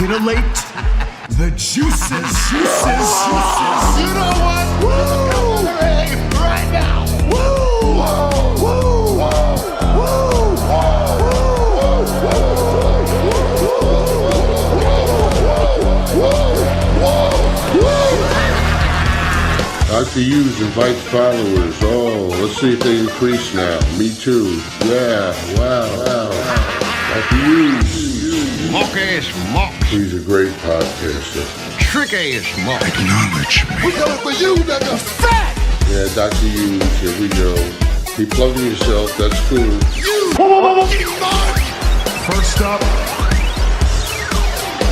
titillate the juices. You know what? Woo! Right now. Woo! Woo! Woo! Dr. Hughes invites followers. Oh, let's see if they increase now. Me too. Yeah, wow. Dr. Hughes. Mock-ass mock. He's a great podcaster. Trick-ass mock. Acknowledge me. We coming for you, nigga. Fat! Yeah, Dr. Hughes, here we go. Keep plugging yourself, that's cool. You First up,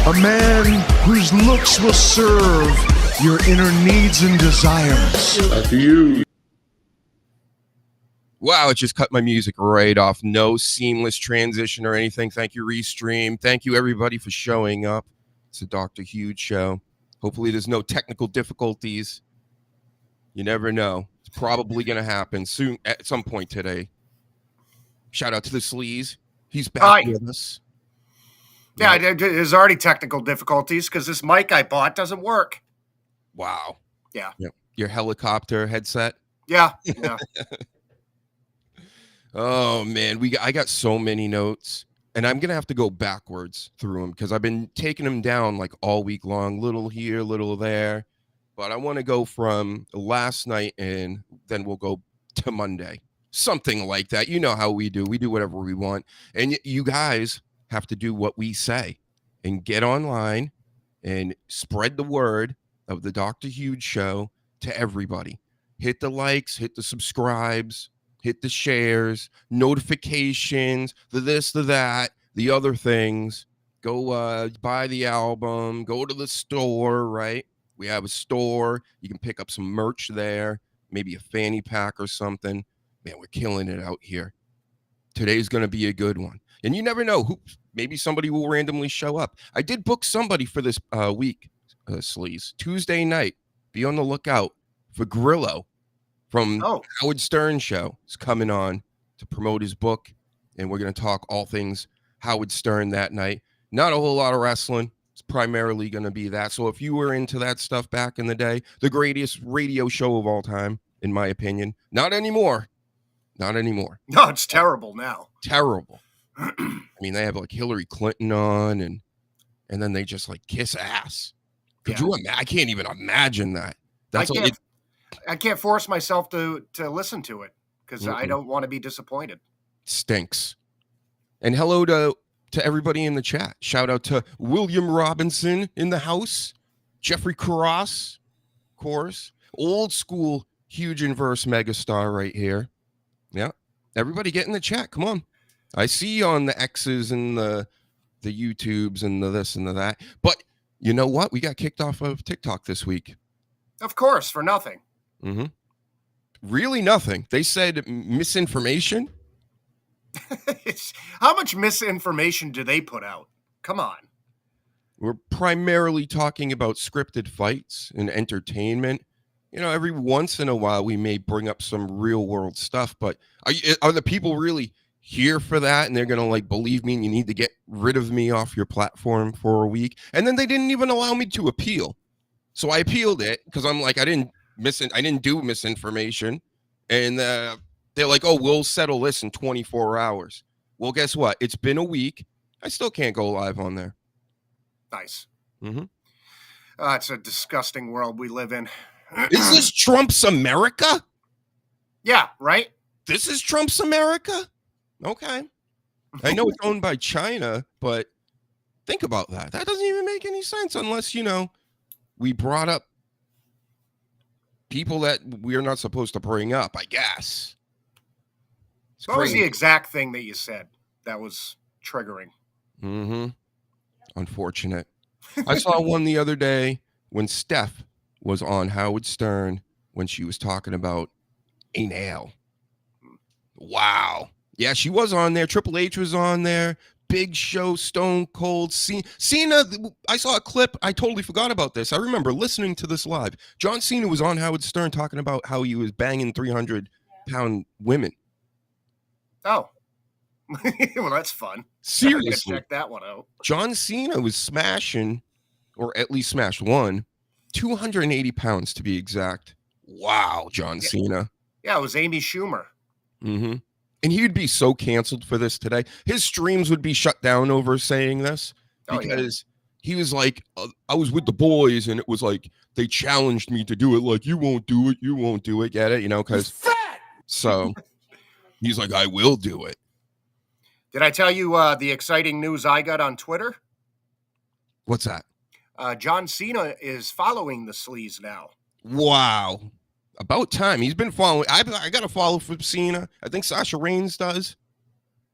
a man whose looks will serve your inner needs and desires. Dr. Hughes. Wow, it just cut my music right off. No seamless transition or anything. Thank you, Restream. Thank you, everybody, for showing up. It's a Dr. Huge show. Hopefully there's no technical difficulties. You never know. It's probably going to happen soon at some point today. Shout out to the Sleaze. He's back with us. Yeah, there's already technical difficulties because this mic I bought doesn't work. Wow. Yeah. Yep. Your helicopter headset. Yeah. Oh man, I got so many notes, and I'm gonna have to go backwards through them because I've been taking them down like all week long, little here, little there. But I want to go from last night and then we'll go to Monday, something like that. You know how we do. We do whatever we want, and you guys have to do what we say and get online and spread the word of the Dr. Huge show to everybody. Hit the likes, hit the subscribes, hit the shares, notifications, the this, the that, the other things. Go buy the album, go to the store, right? We have a store. You can pick up some merch there, maybe a fanny pack or something. Man, we're killing it out here. Today's going to be a good one. And you never know who, maybe somebody will randomly show up. I did book somebody for this week, Sleaze. Tuesday night. Be on the lookout for Grillo from Howard Stern show. Is coming on to promote his book, and we're going to talk all things Howard Stern that night. Not a whole lot of wrestling. It's primarily going to be that. So if you were into that stuff back in the day, the greatest radio show of all time, in my opinion. Not anymore. Not anymore. No, it's terrible now. Terrible. I mean, they have like Hillary Clinton on, and then they just like kiss ass. Could you imagine? I can't even imagine that. That's I can't force myself to listen to it because I don't want to be disappointed. Stinks. And hello to everybody in the chat. Shout out to William Robinson in the house. Jeffrey Cross, of course. Old school huge inverse megastar right here. Yeah. Everybody get in the chat. Come on. I see you on the X's and the YouTubes and the this and the that. But you know what? We got kicked off of TikTok this week. Of course, for nothing. Mm-hmm. Really nothing. They said misinformation. How much misinformation do they put out? Come on. We're primarily talking about scripted fights and entertainment. You know, every once in a while we may bring up some real world stuff, but are the people really here for that? And they're going to like believe me and you need to get rid of me off your platform for a week. And then they didn't even allow me to appeal. So I appealed it because I'm like, I didn't do misinformation. And they're like, oh, we'll settle this in 24 hours. Well, guess what? It's been a week. I still can't go live on there. Nice. Mm-hmm. It's a disgusting world we live in. Is this Trump's America? Yeah, right? This is Trump's America? Okay. I know it's owned by China, but think about that. That doesn't even make any sense unless, you know, we brought up people that we're not supposed to bring up, I guess. What was the exact thing that you said that was triggering? Mm-hmm. Unfortunate. I saw one the other day when Steph was on Howard Stern when she was talking about anal. Wow. Yeah, she was on there. Triple H was on there. Big Show, Stone Cold, Cena. I saw a clip. I totally forgot about this. I remember listening to this live. John Cena was on Howard Stern talking about how he was banging 300-pound women. Oh. Well, that's fun. Seriously, check that one out. John Cena was smashing, or at least smashed 280 pounds to be exact. Wow, John Cena. Yeah, it was Amy Schumer. Mm-hmm. And he'd be so canceled for this today. His streams would be shut down over saying this because he was like, I was with the boys and it was like, they challenged me to do it. Like, you won't do it. You won't do it. Get it? You know, because so he's like, I will do it. Did I tell you the exciting news I got on Twitter? What's that? John Cena is following the sleaze now. Wow. About time. He's been following. I got to follow for Cena. I think Sasha Reigns does.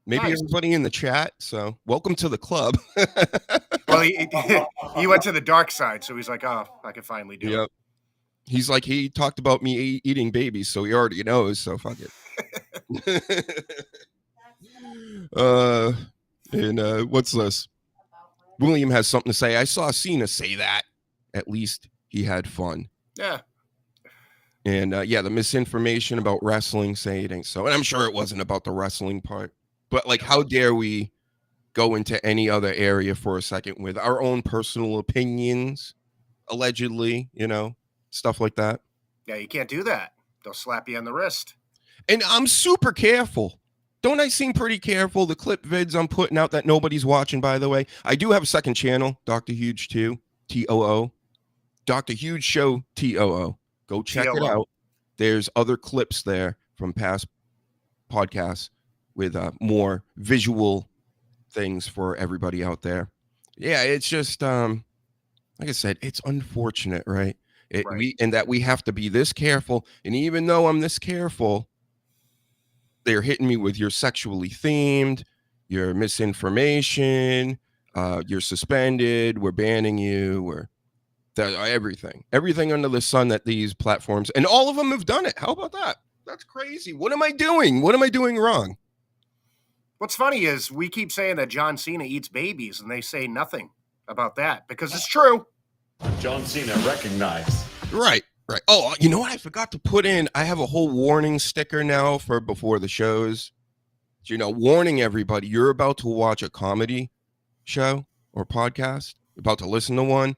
Maybe nice. Everybody in the chat. So welcome to the club. Well, he went to the dark side. So he's like, oh, I can finally do it. He's like, he talked about me eating babies. So he already knows. So fuck it. And what's this? William has something to say. I saw Cena say that. At least he had fun. Yeah. And the misinformation about wrestling, say it ain't so. And I'm sure it wasn't about the wrestling part. But like, how dare we go into any other area for a second with our own personal opinions, allegedly, you know, stuff like that. Yeah, you can't do that. They'll slap you on the wrist. And I'm super careful. Don't I seem pretty careful? The clip vids I'm putting out that nobody's watching, by the way. I do have a second channel, Dr. Huge 2, TOO. Dr. Huge Show, TOO. Go check it out. There's other clips there from past podcasts with more visual things for everybody out there. Yeah, it's just, like I said, it's unfortunate, right? We have to be this careful. And even though I'm this careful, they're hitting me with you're sexually themed, you're misinformation, you're suspended, we're banning you, everything under the sun that these platforms, and all of them have done it. How about that? That's crazy. What am I doing? What am I doing wrong? What's funny is we keep saying that John Cena eats babies, and they say nothing about that because it's true. John Cena recognized. Right. Oh, you know what? I forgot to put in. I have a whole warning sticker now for before the shows. You know, warning everybody, you're about to watch a comedy show or podcast, about to listen to one.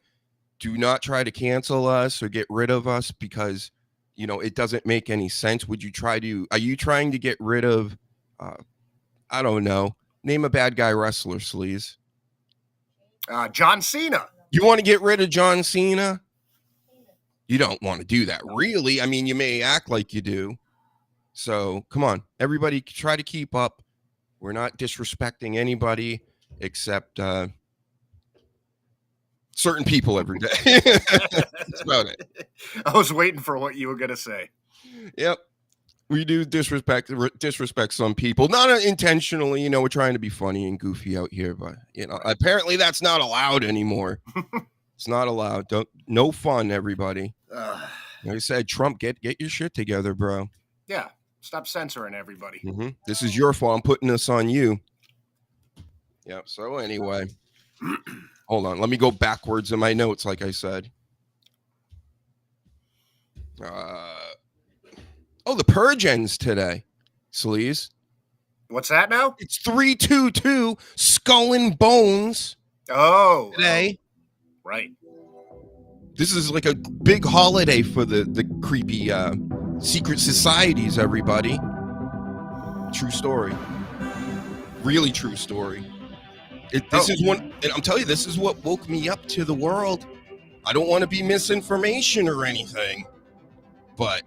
Do not try to cancel us or get rid of us because, you know, it doesn't make any sense. Are you trying to get rid of, I don't know, name a bad guy wrestler, sleaze. John Cena. You want to get rid of John Cena? You don't want to do that, really. I mean, you may act like you do. So come on, everybody try to keep up. We're not disrespecting anybody except certain people every day. That's about it. I was waiting for what you were going to say. Yep. We do disrespect some people, not intentionally. You know, we're trying to be funny and goofy out here, but you know, apparently that's not allowed anymore. It's not allowed. No fun, everybody. Like I said, Trump, get your shit together, bro. Yeah, stop censoring everybody. Mm-hmm. This is your fault. I'm putting this on you. Yeah. So anyway, hold on. Let me go backwards in my notes, like I said. The Purge ends today, sleaze. What's that now? It's 3/22 Skull and Bones. Oh, today. Right. This is like a big holiday for the creepy secret societies, everybody. True story. Really true story. This is one, and I'm telling you, this is what woke me up to the world. I don't want to be misinformation or anything, but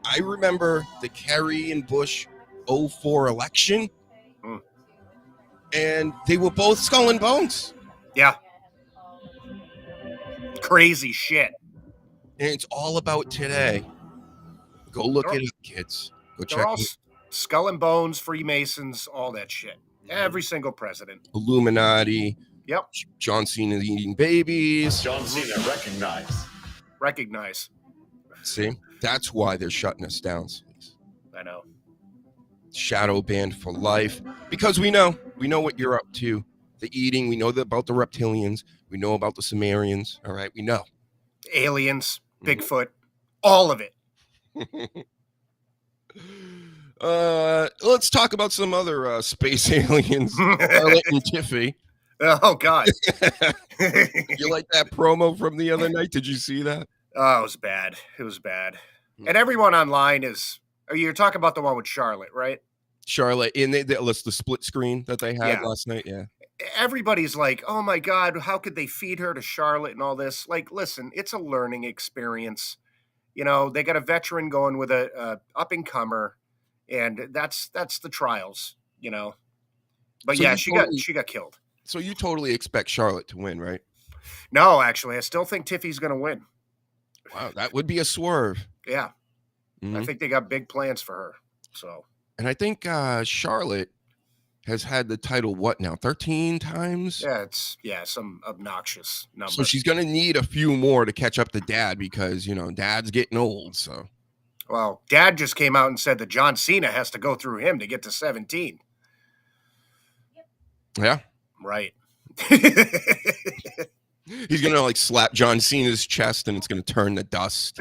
I remember the Kerry and Bush 2004 election, and they were both Skull and Bones. Yeah. Crazy shit. And it's all about today. Go look it up, kids. Go check it. Skull and Bones, Freemasons, all that shit. Every single president. Illuminati. Yep. John Cena eating babies. John Cena recognize. See? That's why they're shutting us down. I know. Shadow banned for life. Because we know what you're up to. The eating. We know about the reptilians. We know about the Sumerians. All right. We know. Aliens. Bigfoot. All of it. Let's talk about some other space aliens, Charlotte and Tiffy. Oh, God. You like that promo from the other night? Did you see that? Oh, it was bad. It was bad. And everyone online is. Oh, you're talking about the one with Charlotte, right? Charlotte, and the split screen that they had last night. Yeah. Everybody's like, oh my God, how could they feed her to Charlotte and all this? Like, listen, it's a learning experience. You know, they got a veteran going with a up and comer, and that's the trials, you know. But So yeah, you she got killed. So you totally expect Charlotte to win, right? No, actually, I still think Tiffy's going to win. Wow, that would be a swerve. Yeah. I think they got big plans for her. So, and I think Charlotte has had the title what now 13 times. Yeah, it's some obnoxious number. So she's gonna need a few more to catch up to Dad because Dad's getting old. So, well, Dad just came out and said that John Cena has to go through him to get to 17. Yeah, right. He's gonna like slap John Cena's chest and it's gonna turn to dust.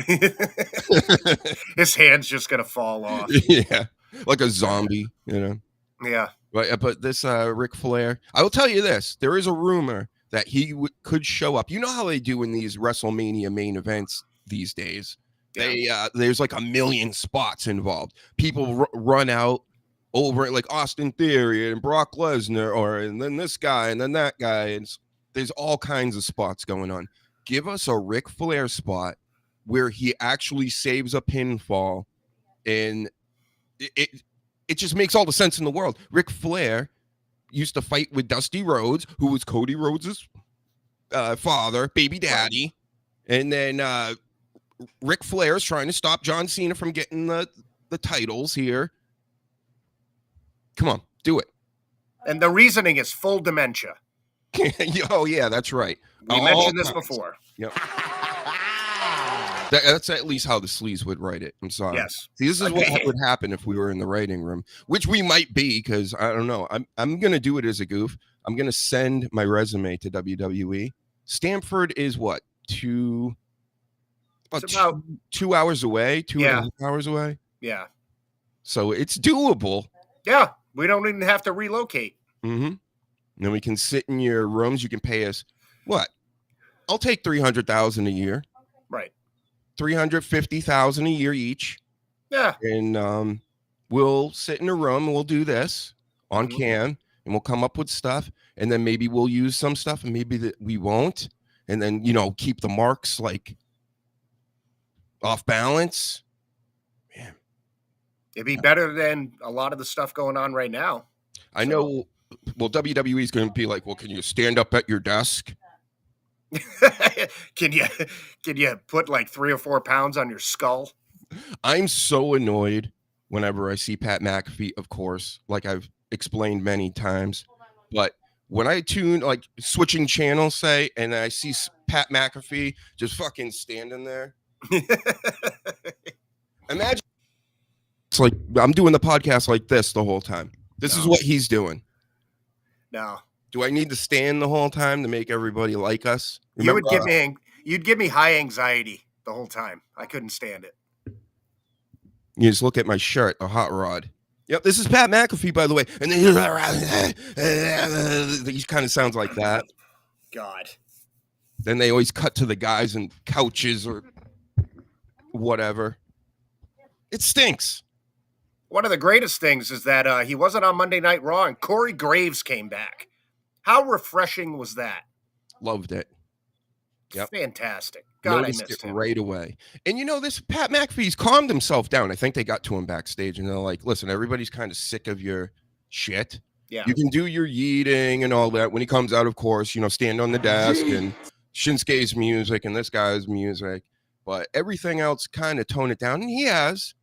His hand's just gonna fall off. Yeah, like a zombie, Yeah. But this Ric Flair, I will tell you this: there is a rumor that he could show up. You know how they do in these WrestleMania main events these days. Yeah. There's like 1 million spots involved. People run out over it, like Austin Theory and Brock Lesnar, and then this guy and then that guy, and there's all kinds of spots going on. Give us a Ric Flair spot where he actually saves a pinfall, and it just makes all the sense in the world. Ric Flair used to fight with Dusty Rhodes, who was Cody Rhodes' father, baby daddy. And then Ric Flair is trying to stop John Cena from getting the titles here. Come on, do it. And the reasoning is full dementia. Oh, yeah, that's right. We mentioned this before. Yep. That's at least how the sleaze would write it. I'm sorry. Yes. See, this is what would happen if we were in the writing room, which we might be, because I don't know. I'm going to do it as a goof. I'm going to send my resume to WWE. Stamford is what? About 2 hours away, 2.5 hours away. Yeah. So it's doable. Yeah. We don't even have to relocate. Mm-hmm. And then we can sit in your rooms. You can pay us what? I'll take $300,000 a year. Right. $350,000 a year each. Yeah. And we'll sit in a room and we'll do this on cam, and we'll come up with stuff, and then maybe we'll use some stuff, and maybe that we won't, and then keep the marks like off balance. Man, it'd be better than a lot of the stuff going on right now. I know. Well, WWE is going to be like, well, can you stand up at your desk? Can you put like 3 or 4 pounds on your skull? I'm so annoyed whenever I see Pat McAfee, of course, like I've explained many times. But when I tune, like switching channels, say, and I see Pat McAfee just fucking standing there. Imagine it's like I'm doing the podcast like this the whole time. This is what he's doing. No. Do I need to stand the whole time to make everybody like us? Remember, you'd give me high anxiety the whole time. I couldn't stand it. You just look at my shirt, the hot rod. Yep, this is Pat McAfee, by the way. And then he kind of sounds like that. God. Then they always cut to the guys in couches or whatever. It stinks. One of the greatest things is that he wasn't on Monday Night Raw, and Corey Graves came back. How refreshing was that? Loved it. Yep. Fantastic. God, Noticed I missed it him. right away. And this Pat McAfee's calmed himself down. I think they got to him backstage, and they're like, listen, everybody's kind of sick of your shit. Yeah. You can do your yeeting and all that. When he comes out, of course, stand on the desk and Shinsuke's music and this guy's music. But everything else, kind of tone it down. And he has.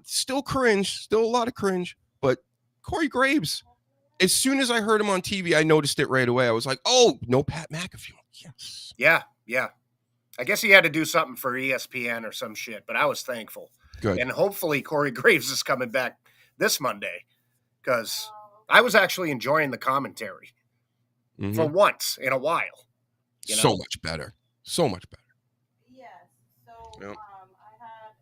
Still cringe, still a lot of cringe, but Corey Graves, as soon as I heard him on TV, I noticed it right away. I was like, oh, no Pat McAfee. Yes. Yeah. I guess he had to do something for ESPN or some shit, but I was thankful. Good. And hopefully Corey Graves is coming back this Monday, because I was actually enjoying the commentary for once in a while. So much better. So much better. Yes. So yep. I had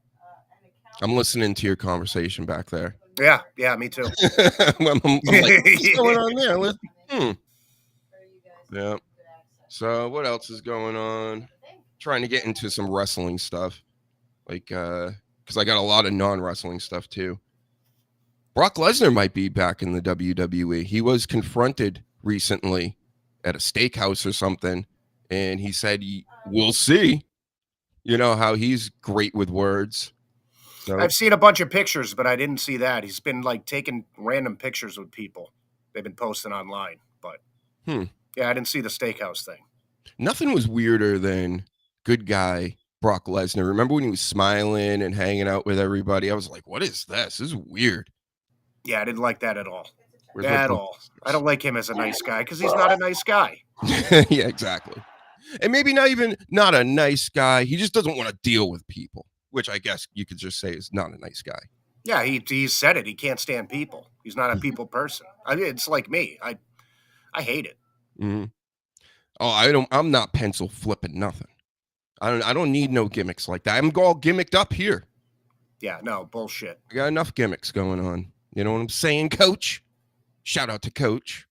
an account I'm listening to your conversation back there. Yeah, me too. I'm like, what's going on there? Yeah. So what else is going on? Trying to get into some wrestling stuff, like because I got a lot of non-wrestling stuff too. Brock Lesnar might be back in the WWE. He was confronted recently at a steakhouse or something, and he said, "We'll see." You know how he's great with words. So I've seen a bunch of pictures, but I didn't see that. He's been like taking random pictures with people. They've been posting online, but yeah, I didn't see the steakhouse thing. nothing was weirder than good guy Brock Lesnar. Remember when he was smiling and hanging out with everybody? I was like, "What is this? This is weird." Yeah, I didn't like that at all. Where's my At all. I don't like him as a nice guy because he's not a nice guy. Yeah, exactly. And maybe not a nice guy. He just doesn't want to deal with people, which I guess you could just say is not a nice guy. Yeah, he said it. He can't stand people. He's not a people person. It's like me. I hate it. Mm-hmm. Oh, I'm not pencil flipping nothing. I don't need no gimmicks like that. I'm all gimmicked up here. Yeah, no, bullshit. I got enough gimmicks going on. You know what I'm saying, Coach? Shout out to Coach.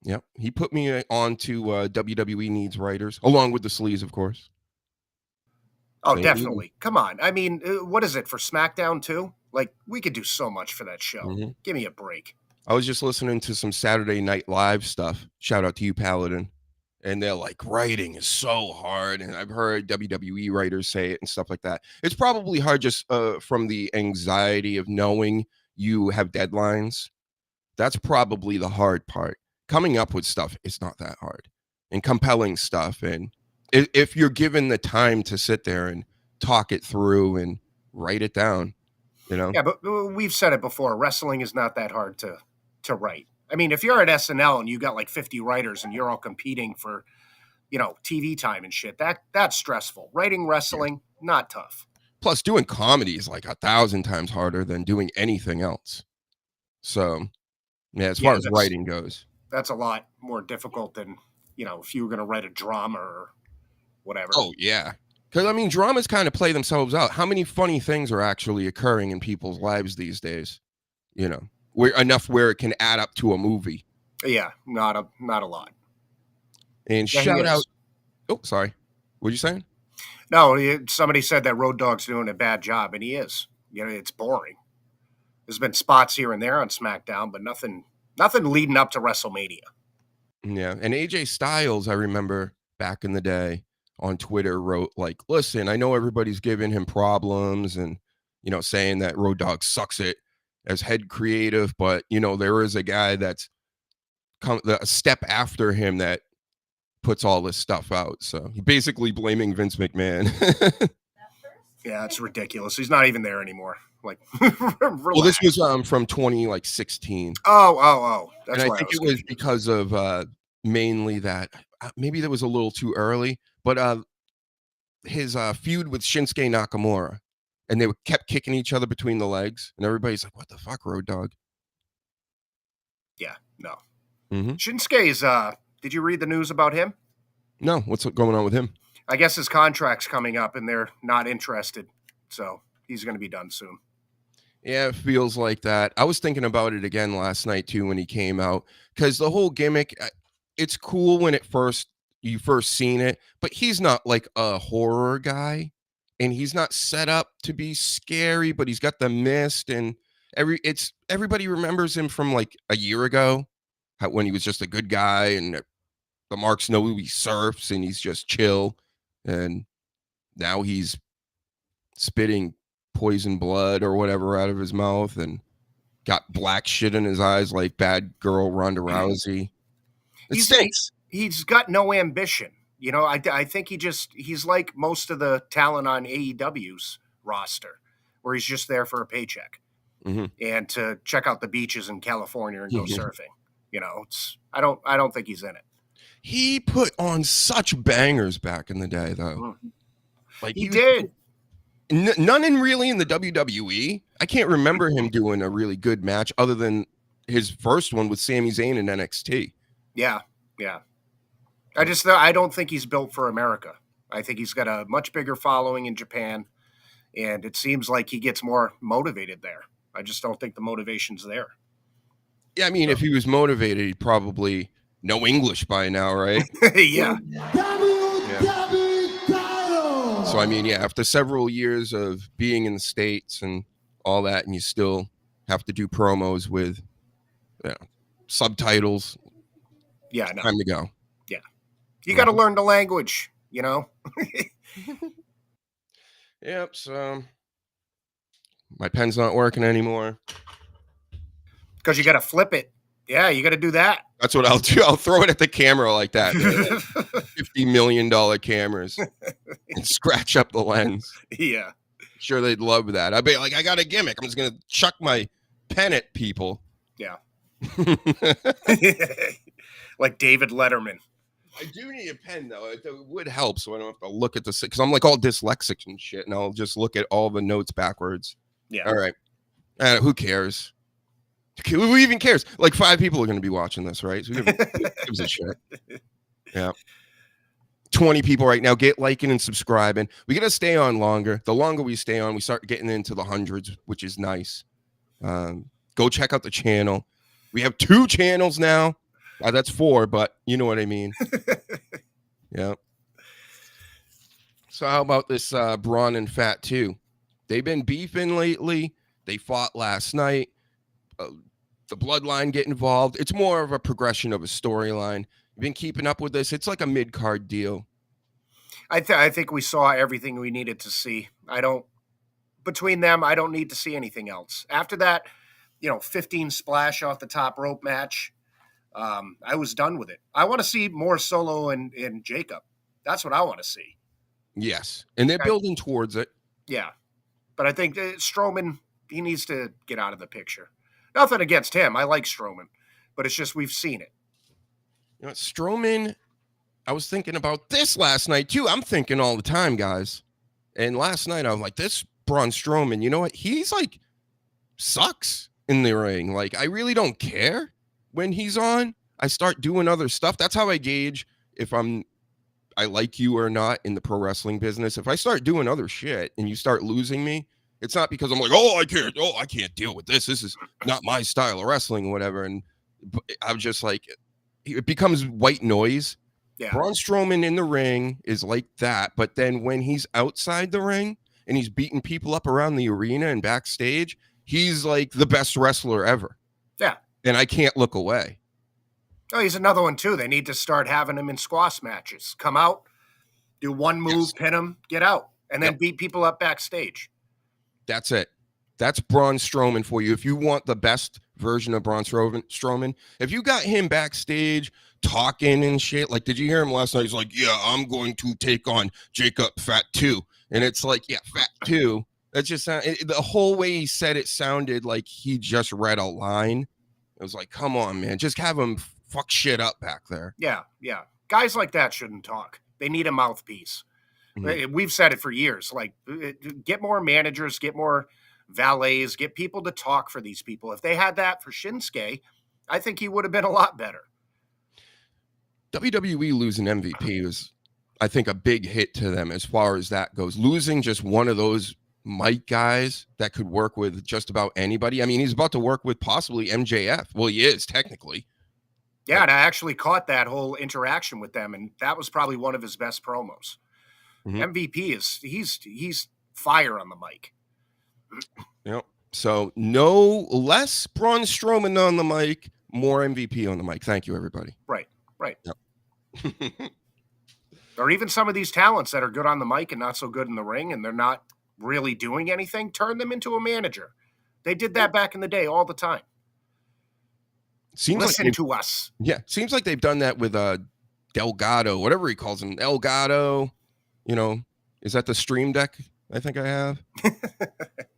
Yep. He put me on to WWE Needs Writers, along with the sleaze, of course. Oh, definitely. Come on. I mean, what is it for SmackDown too? Like, we could do so much for that show. Mm-hmm. Give me a break. I was just listening to some Saturday Night Live stuff. Shout out to you, Paladin. And they're like, writing is so hard. And I've heard WWE writers say it and stuff like that. It's probably hard just from the anxiety of knowing you have deadlines. That's probably the hard part. Coming up with stuff is not that hard. And compelling stuff. And if you're given the time to sit there and talk it through and write it down, you know? Yeah, but we've said it before. Wrestling is not that hard to write. I mean, if you're at SNL and you got like 50 writers and you're all competing for, TV time and shit, that's stressful. Writing wrestling, not tough. Plus, doing comedy is like 1,000 times harder than doing anything else. So, yeah, as far as writing goes. That's a lot more difficult than, if you were going to write a drama or whatever. Oh, yeah. Because, I mean, dramas kind of play themselves out. How many funny things are actually occurring in people's lives these days? Where it can add up to a movie. Yeah, not a lot. And shout out. Oh, sorry. What are you saying? No, somebody said that Road Dogg's doing a bad job, and he is. It's boring. There's been spots here and there on SmackDown, but nothing leading up to WrestleMania. Yeah, and AJ Styles, I remember back in the day on Twitter, wrote like, "Listen, I know everybody's giving him problems and saying that Road Dogg sucks it as head creative, but there is a guy that's a step after him that puts all this stuff out." So he basically blaming Vince McMahon. Yeah, it's ridiculous. He's not even there anymore. Like, well, this was from 2016. Oh. That's and I think it was because of mainly that maybe that was a little too early, but his feud with Shinsuke Nakamura, and they kept kicking each other between the legs, and everybody's like, "What the fuck, Road Dogg?" Yeah, no. Mm-hmm. Shinsuke's. Did you read the news about him? No. What's going on with him? I guess his contract's coming up, and they're not interested, so he's going to be done soon. Yeah, it feels like that. I was thinking about it again last night too when he came out, because the whole gimmick, it's cool when you first seen it, but he's not like a horror guy, and he's not set up to be scary, but he's got the mist, and everybody remembers him from like a year ago, when he was just a good guy, and the marks know he surfs and he's just chill, and now he's spitting poison blood or whatever out of his mouth and got black shit in his eyes like bad girl Ronda Rousey. It stinks. He's got no ambition. I think he's like most of the talent on AEW's roster, where he's just there for a paycheck and to check out the beaches in California and go surfing. I don't think he's in it. He put on such bangers back in the day, though. Like he did. None really in the WWE. I can't remember him doing a really good match other than his first one with Sami Zayn in NXT. Yeah. I don't think he's built for America. I think he's got a much bigger following in Japan, And it seems like he gets more motivated there. I just don't think the motivation's there. Yeah, I mean, if he was motivated, he'd probably know English by now, right? Yeah. So, I mean, yeah, after several years of being in the States and all that, and you still have to do promos with subtitles. Yeah, no. Time to go. Yeah. You got to learn the language, you know? Yep, so my pen's not working anymore. Because you got to flip it. Yeah, you got to do that. That's what I'll do. I'll throw it at the camera like that. $50 million cameras and scratch up the lens. Yeah. Sure, they'd love that. I'd be like, I got a gimmick. I'm just going to chuck my pen at people. Yeah. Like David Letterman. I do need a pen, though. It would help so I don't have to look at the... Because I'm like all dyslexic and shit, and I'll just look at all the notes backwards. Yeah. All right. Who cares? Who even cares? Like 5 people are going to be watching this, right? So who gives a shit? Yeah. 20 people right now. Get liking and subscribing. We got to stay on longer. The longer we stay on, we start getting into the hundreds, which is nice. Go check out the channel. We have 2 channels now. That's 4, but you know what I mean. Yeah. So how about this Braun and Fat 2? They've been beefing lately. They fought last night. The bloodline get involved. It's more of a progression of a storyline. You've been keeping up with this. It's like a mid-card deal. I think we saw everything we needed to see. Between them, I don't need to see anything else. After that, 15 splash off the top rope match, I was done with it. I want to see more Solo and Jacob. That's what I want to see. Yes. And they're building towards it. Yeah. But I think Strowman, he needs to get out of the picture. Nothing against him. I like Strowman. But it's just we've seen it. Strowman, I was thinking about this last night, too. I'm thinking all the time, guys. And last night, I was like, this Braun Strowman, you know what? He's like, sucks in the ring. Like, I really don't care when he's on. I start doing other stuff. That's how I gauge if I like you or not in the pro wrestling business. If I start doing other shit and you start losing me, it's not because I'm like, I can't deal with this. This is not my style of wrestling or whatever. And I'm just like, it becomes white noise. Yeah. Braun Strowman in the ring is like that. But then when he's outside the ring and he's beating people up around the arena and backstage, he's like the best wrestler ever. Yeah. And I can't look away. Oh, he's another one, too. They need to start having him in squash matches. Come out, do one move, pin him, get out, and then beat people up backstage. That's it. That's Braun Strowman for you. If you want the best version of Braun Strowman, if you got him backstage talking and shit, like, did you hear him last night? He's like, yeah, I'm going to take on Jacob Fat 2. And it's like, yeah, Fat 2. That just the whole way he said it sounded like he just read a line. It was like, come on, man. Just have him fuck shit up back there. Yeah, yeah. Guys like that shouldn't talk. They need a mouthpiece. Mm-hmm. We've said it for years. Like, get more managers, get more valets, get people to talk for these people. If they had that for Shinsuke, I think he would have been a lot better. WWE losing MVP was, I think, a big hit to them as far as that goes. Losing just one of those Mike guys that could work with just about anybody. I mean, he's about to work with possibly MJF. Well, he is technically. Yeah, and I actually caught that whole interaction with them, and that was probably one of his best promos. Mm-hmm. MVP he's fire on the mic. Yep. So no less Braun Strowman on the mic, more MVP on the mic. Thank you, everybody. Right. Yep. Or even some of these talents that are good on the mic and not so good in the ring, and they're not really doing anything. Turn them into a manager. They did that back in the day all the time. Listen to us. Yeah, seems like they've done that with Delgado, whatever he calls him. Elgato, is that the Stream Deck? I think I have.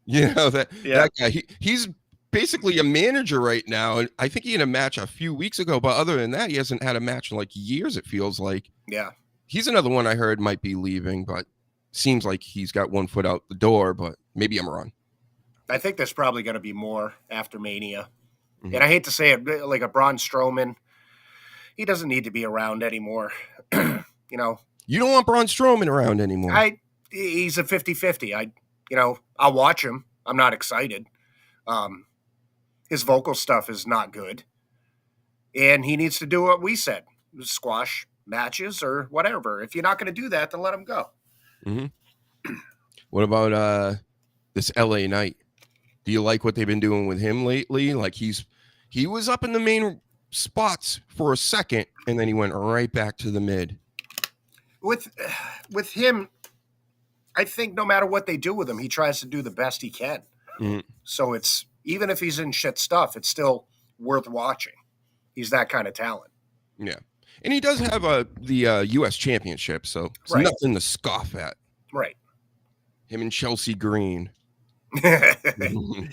That guy. He's basically a manager right now. And I think he had a match a few weeks ago, but other than that, he hasn't had a match in like years, it feels like. Yeah. He's another one I heard might be leaving, but seems like he's got one foot out the door, but maybe I'm wrong. I think there's probably going to be more after Mania. Mm-hmm. And I hate to say it, like a Braun Strowman, he doesn't need to be around anymore. You don't want Braun Strowman around anymore. He's a 50-50. I'll watch him. I'm not excited. His vocal stuff is not good. And he needs to do what we said, squash matches or whatever. If you're not going to do that, then let him go. Mm-hmm. What about this LA Knight? Do you like what they've been doing with him lately? Like he was up in the main spots for a second, and then he went right back to the mid. With him, I think no matter what they do with him, he tries to do the best he can. Mm-hmm. So it's, even if he's in shit stuff, it's still worth watching. He's that kind of talent. Yeah. And he does have the U.S. championship, so it's nothing to scoff at. Right. Him and Chelsea Green. And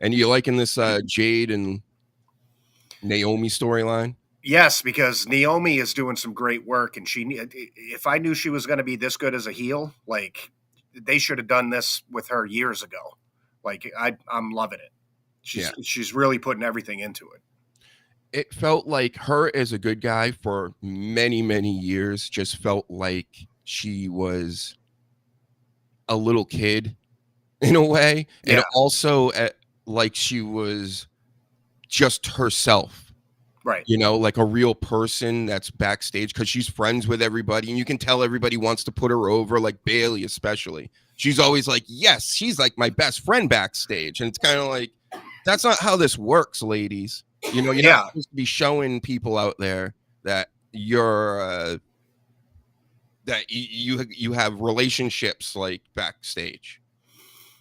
you liking this Jade and Naomi storyline? Yes, because Naomi is doing some great work, and if I knew she was going to be this good as a heel, like, they should have done this with her years ago. Like, I'm loving it. She's really putting everything into it. It felt like her as a good guy for many, many years just felt like she was a little kid in a way. Yeah. And also like she was just herself. Right. Like a real person that's backstage because she's friends with everybody. And you can tell everybody wants to put her over, like Bailey especially. She's always like, yes, she's like my best friend backstage. And it's kind of like, that's not how this works, ladies. You're not supposed to be showing people out there that you're that you have relationships like backstage.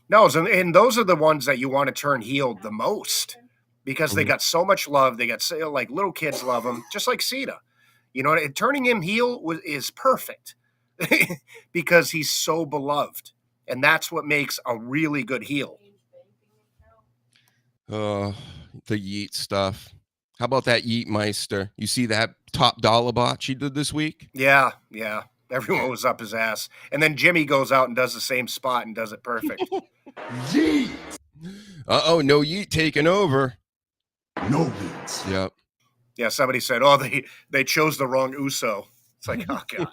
No, and those are the ones that you want to turn heel the most because they got so much love. They got like little kids love him, just like Cena. Turning him heel is perfect because he's so beloved, and that's what makes a really good heel. The Yeet stuff. How about that Yeet Meister? You see that top dollar bot she did this week? Yeah. Everyone was up his ass. And then Jimmy goes out and does the same spot and does it perfect. Yeet. Uh-oh, no Yeet taking over. No beats. Yep. Yeah, somebody said, they chose the wrong Uso. It's like, oh, God.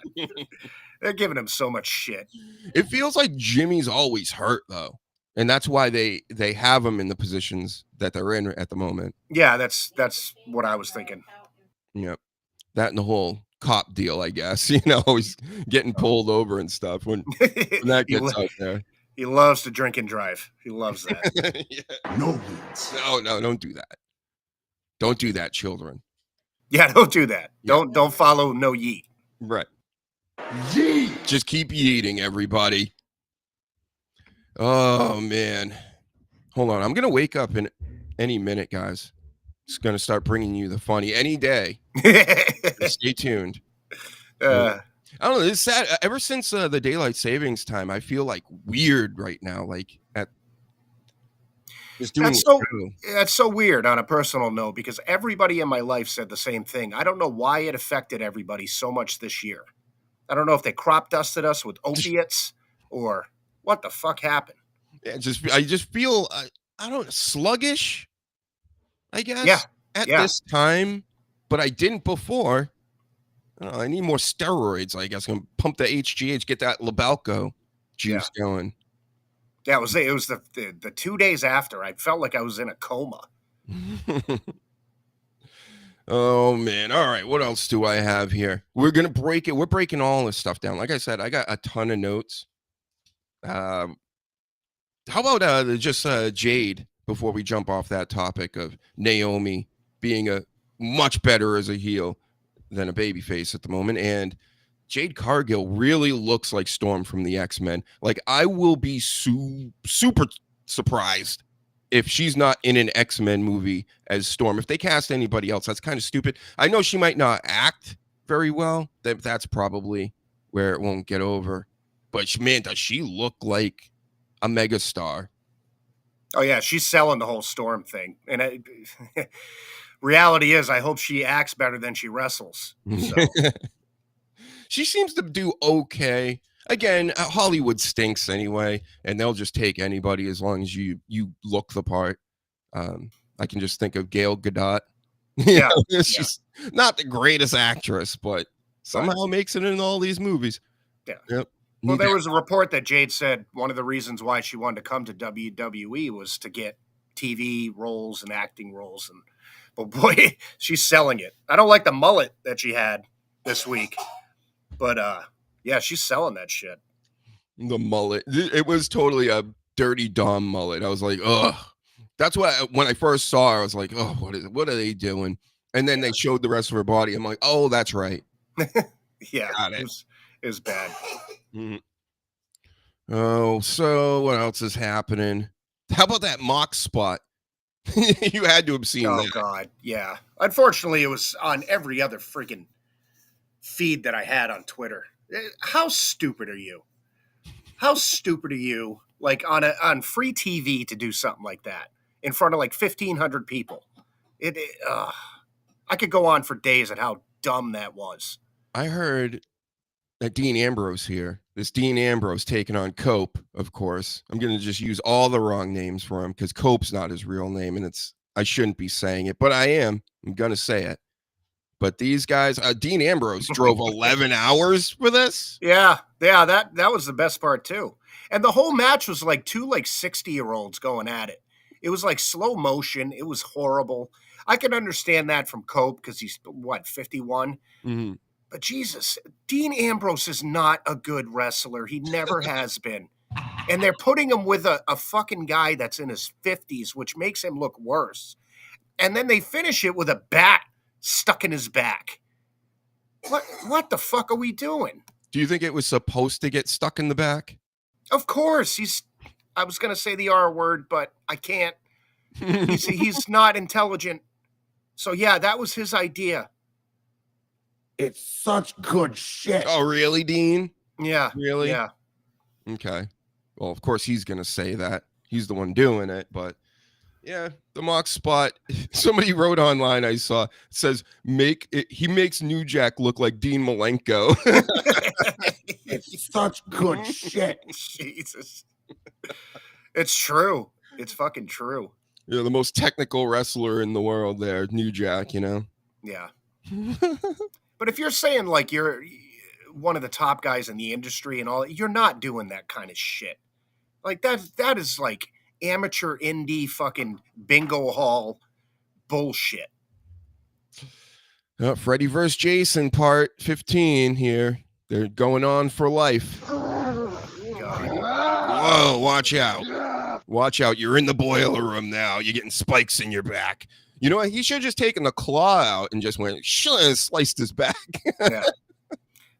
They're giving him so much shit. It feels like Jimmy's always hurt, though. And that's why they have him in the positions that they're in at the moment. Yeah, that's what I was thinking. Yep. That and the whole cop deal, I guess. He's getting pulled over and stuff when that gets out there. He loves to drink and drive. He loves that. Yeah. No beats. No, don't do that. Don't do that, children. Yeah, don't do that. Yeah. Don't follow no Yeet. Right. Yeet. Just keep yeeting, everybody. Oh, man. Hold on. I'm going to wake up in any minute, guys. It's going to start bringing you the funny any day. Stay tuned. I don't know. It's sad. Ever since the daylight savings time, I feel like weird right now. Like just doing that's so weird on a personal note because everybody in my life said the same thing. I don't know why it affected everybody so much this year. I don't know if they crop dusted us with opiates or what the fuck happened. Yeah, I just feel I don't know, sluggish. I guess at this time, but I didn't before. I don't know, I need more steroids. I guess I'm gonna pump the HGH, get that Labalco juice going. Yeah, it was the 2 days after. I felt like I was in a coma. Oh man! All right, what else do I have here? We're gonna break it. We're breaking all this stuff down. Like I said, I got a ton of notes. How about just Jade before we jump off that topic of Naomi being a much better as a heel than a babyface at the moment, and Jade Cargill really looks like Storm from the X-Men. Like I will be super surprised if she's not in an X-Men movie as Storm. If they cast anybody else, that's kind of stupid. I know she might not act very well. That's probably where it won't get over. But man, does she look like a megastar? Oh yeah, she's selling the whole Storm thing. And reality is, I hope she acts better than she wrestles. So. She seems to do okay. Again, Hollywood stinks anyway, and they'll just take anybody as long as you look the part. I can just think of Gail Gadot. She's not the greatest actress, but somehow makes it in all these movies. Yeah. Yep. Well, Need there that- was a report that Jade said one of the reasons why she wanted to come to WWE was to get TV roles and acting roles. And but boy, she's selling it. I don't like the mullet that she had this week, but yeah, she's selling that shit. the mullet. It was totally a dirty Dom mullet. I was like, ugh. That's what when I first saw her, I was like, oh, what are they doing? And then they showed the rest of her body. I'm like, oh, that's right. Yeah, Got it. It was bad. Mhm. Oh, so what else is happening? How about that mock spot? You had to have seen Oh that. God, yeah. Unfortunately, it was on every other freaking feed that I had on Twitter. How stupid are you? How stupid are you? Like on free TV to do something like that in front of like 1,500 people. I could go on for days at how dumb that was. I heard that Dean Ambrose here. This Dean Ambrose taking on Cope, of course. I'm going to just use all the wrong names for him because Cope's not his real name, and I shouldn't be saying it, but I am. I'm going to say it. But these guys, Dean Ambrose drove 11 hours for this. Yeah, that was the best part too. And the whole match was like two 60-year-olds going at it. It was like slow motion. It was horrible. I can understand that from Cope because he's 51. Mm-hmm. But Jesus, Dean Ambrose is not a good wrestler. He never has been. And they're putting him with a fucking guy that's in his 50s, which makes him look worse. And then they finish it with a bat stuck in his back. What the fuck are we doing? Do you think it was supposed to get stuck in the back? Of course. I was going to say the R word, but I can't. He's not intelligent. So yeah, that was his idea. It's such good shit. Oh, really, Dean? Yeah. Really? Yeah. Okay. Well, of course he's going to say that. He's the one doing it, but yeah, the mock spot. Somebody wrote online, I saw, says, he makes New Jack look like Dean Malenko. It's such good shit. Jesus. It's true. It's fucking true. You're the most technical wrestler in the world there, New Jack, you know? Yeah. But if you're saying like you're one of the top guys in the industry and all, you're not doing that kind of shit. Like that is like amateur indie fucking bingo hall bullshit. Freddy vs. Jason part 15 here. They're going on for life. God. Whoa, watch out. Watch out. You're in the boiler room now. You're getting spikes in your back. You know what? He should have just taken the claw out and just went and sliced his back. Yeah.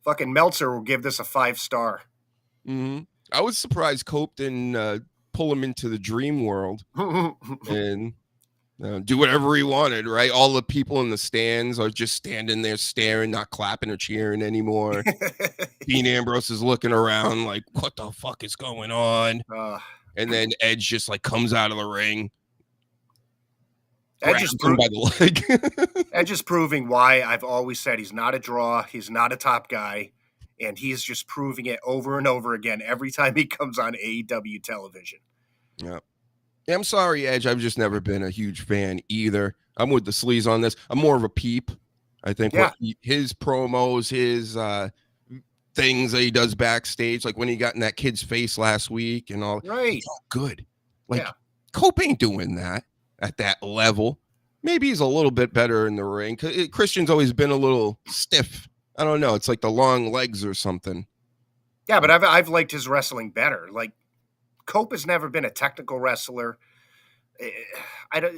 Fucking Meltzer will give this a 5-star. Mm-hmm. I was surprised Cope didn't pull him into the dream world and do whatever he wanted, right? All the people in the stands are just standing there staring, not clapping or cheering anymore. Dean Ambrose is looking around like, what the fuck is going on? And then Edge just like comes out of the ring. Edge is by the leg. Edge is proving why I've always said he's not a draw. He's not a top guy. And he's just proving it over and over again every time he comes on AEW television. Yeah. I'm sorry, Edge. I've just never been a huge fan either. I'm with the sleaze on this. I'm more of a peep. I think his promos, his things that he does backstage, like when he got in that kid's face last week and all. Right. It's all good. Like, Cope ain't doing that at that level. Maybe he's a little bit better in the ring. Christian's always been a little stiff. I don't know. It's like the long legs or something. Yeah, but I've liked his wrestling better. Like, Cope has never been a technical wrestler. I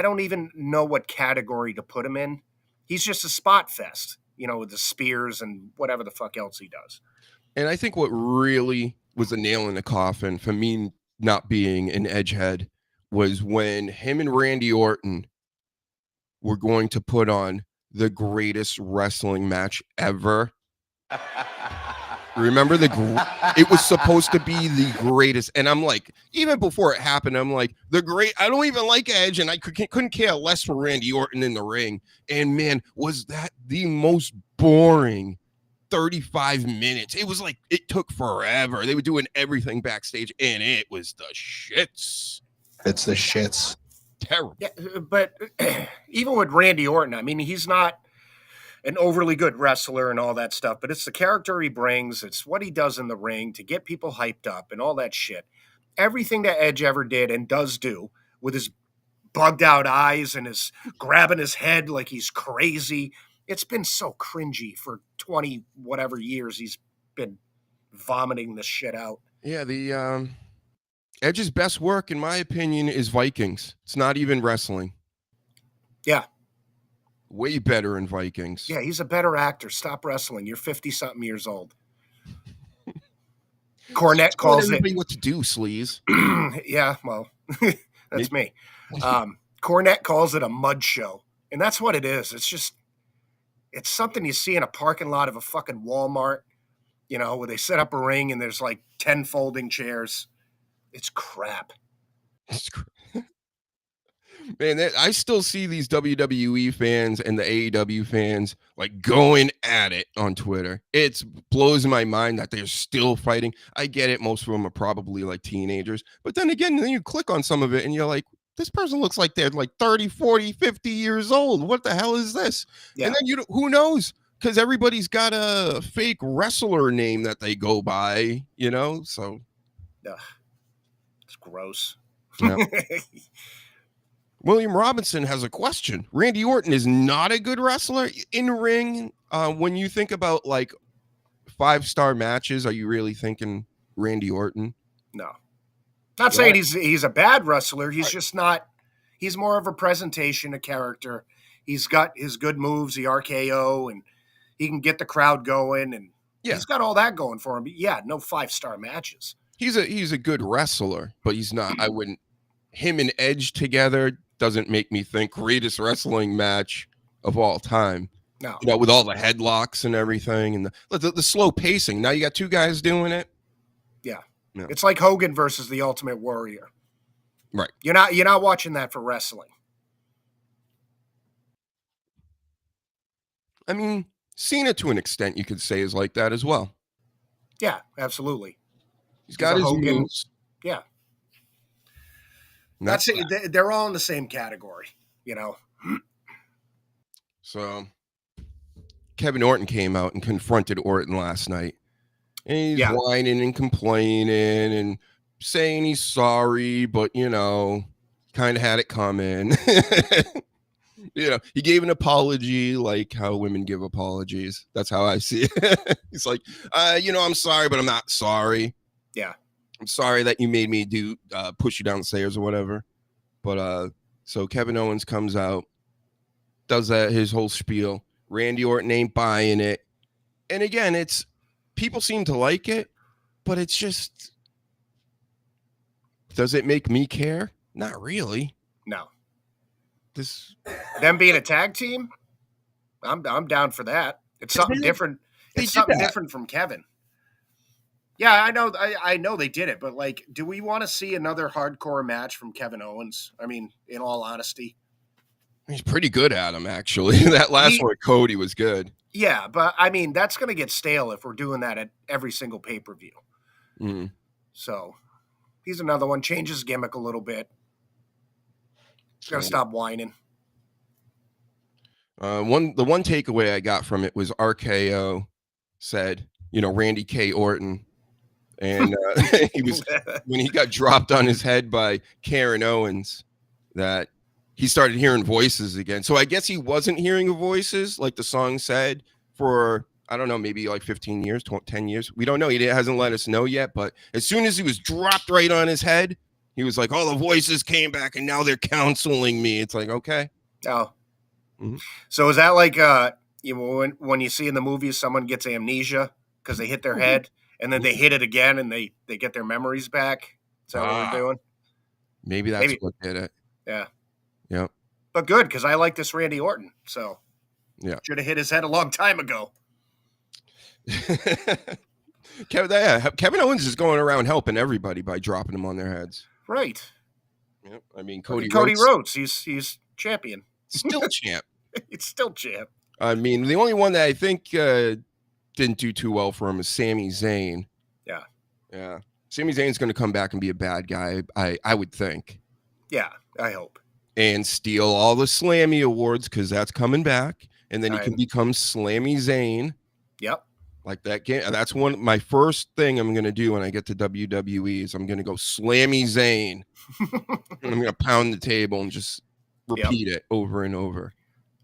don't even know what category to put him in. He's just a spot fest, you know, with the spears and whatever the fuck else he does. And I think what really was a nail in the coffin for me not being an edgehead was when him and Randy Orton were going to put on the greatest wrestling match ever. Remember it was supposed to be the greatest. And I'm like, even before it happened, I'm like, I don't even like Edge. And I couldn't care less for Randy Orton in the ring. And man, was that the most boring 35 minutes. It was like, it took forever. They were doing everything backstage and it was the shits. It's the shits. Terrible. Yeah, but even with Randy Orton, I mean, he's not an overly good wrestler and all that stuff, but it's the character he brings. It's what he does in the ring to get people hyped up and all that shit. Everything that Edge ever did and does do with his bugged out eyes and his grabbing his head like he's crazy. It's been so cringy for 20 whatever years he's been vomiting this shit out. Yeah, the Edge's best work, in my opinion, is Vikings. It's not even wrestling. Yeah. Way better in Vikings. Yeah, he's a better actor. Stop wrestling. You're 50-something years old. Cornette calls it... what to do, sleaze. Yeah, well, that's me. Cornette calls it a mud show. And that's what it is. It's just... It's something you see in a parking lot of a fucking Walmart, you know, where they set up a ring and there's like 10 folding chairs. It's crap. Man, I still see these WWE fans and the AEW fans like going at it on Twitter. It blows my mind that they're still fighting. I get it. Most of them are probably like teenagers. But then again, then you click on some of it and you're like, this person looks like they're like 30, 40, 50 years old. What the hell is this? Yeah. And then who knows? Because everybody's got a fake wrestler name that they go by, you know? So it's gross. Yeah. William Robinson has a question. Randy Orton is not a good wrestler in ring. When you think about like 5-star matches, are you really thinking Randy Orton? No. Not saying he's a bad wrestler. He's just not. He's more of a presentation, a character. He's got his good moves, the RKO, and he can get the crowd going, and he's got all that going for him. But yeah, no 5-star matches. He's a good wrestler, but he's not. I wouldn't. Him and Edge together doesn't make me think greatest wrestling match of all time. No, you know, with all the headlocks and everything, and the slow pacing. Now you got two guys doing it. Yeah. No. It's like Hogan versus the Ultimate Warrior. Right. You're not watching that for wrestling. I mean, Cena to an extent you could say is like that as well. Yeah, absolutely. He's got his Hogan moves. Yeah. That's it. They're all in the same category, you know. So Kevin Orton came out and confronted Orton last night. And he's whining and complaining and saying he's sorry, but, you know, kind of had it coming. You know, he gave an apology like how women give apologies. That's how I see it. He's like, you know, I'm sorry, but I'm not sorry. Yeah. I'm sorry that you made me push you down the stairs or whatever. But so Kevin Owens comes out, does his whole spiel. Randy Orton ain't buying it. And again, people seem to like it, but it's just, does it make me care? Not really. No. Them being a tag team, I'm down for that. It's something different. It's something different from Kevin. Yeah, I know they did it, but like, do we want to see another hardcore match from Kevin Owens? I mean, in all honesty. He's pretty good at him, actually. That last one with Cody was good. Yeah, but I mean, that's going to get stale if we're doing that at every single pay-per-view. Mm-hmm. So he's another one. Change his gimmick a little bit. Got to stop whining. The one takeaway I got from it was RKO said, you know, Randy K. Orton. And he was when he got dropped on his head by Karen Owens, that he started hearing voices again. So I guess he wasn't hearing voices like the song said for, I don't know, maybe like 15 years, 10 years. We don't know. He hasn't let us know yet. But as soon as he was dropped right on his head, he was like, oh, the voices came back and now they're counseling me. It's like, okay. Oh. Mm-hmm. So is that like you know, when you see in the movies someone gets amnesia because they hit their head and then they hit it again and they get their memories back? Is that what we're doing? Maybe that's what did it. Yeah. Yeah. But good, because I like this Randy Orton. So yeah, should have hit his head a long time ago. Kevin Owens is going around helping everybody by dropping them on their heads. Right. Yep. I mean, Cody Rhodes, he's champion. Still champ. It's still champ. I mean, the only one that I think didn't do too well for him is Sami Zayn. Yeah. Yeah. Sami Zayn's going to come back and be a bad guy, I would think. Yeah, I hope. And steal all the Slammy awards because that's coming back. and then he can become Slammy Zayn. Yep. Like that game. That's my first thing I'm going to do when I get to WWE is I'm going to go Slammy Zayn. And I'm going to pound the table and just repeat it over and over.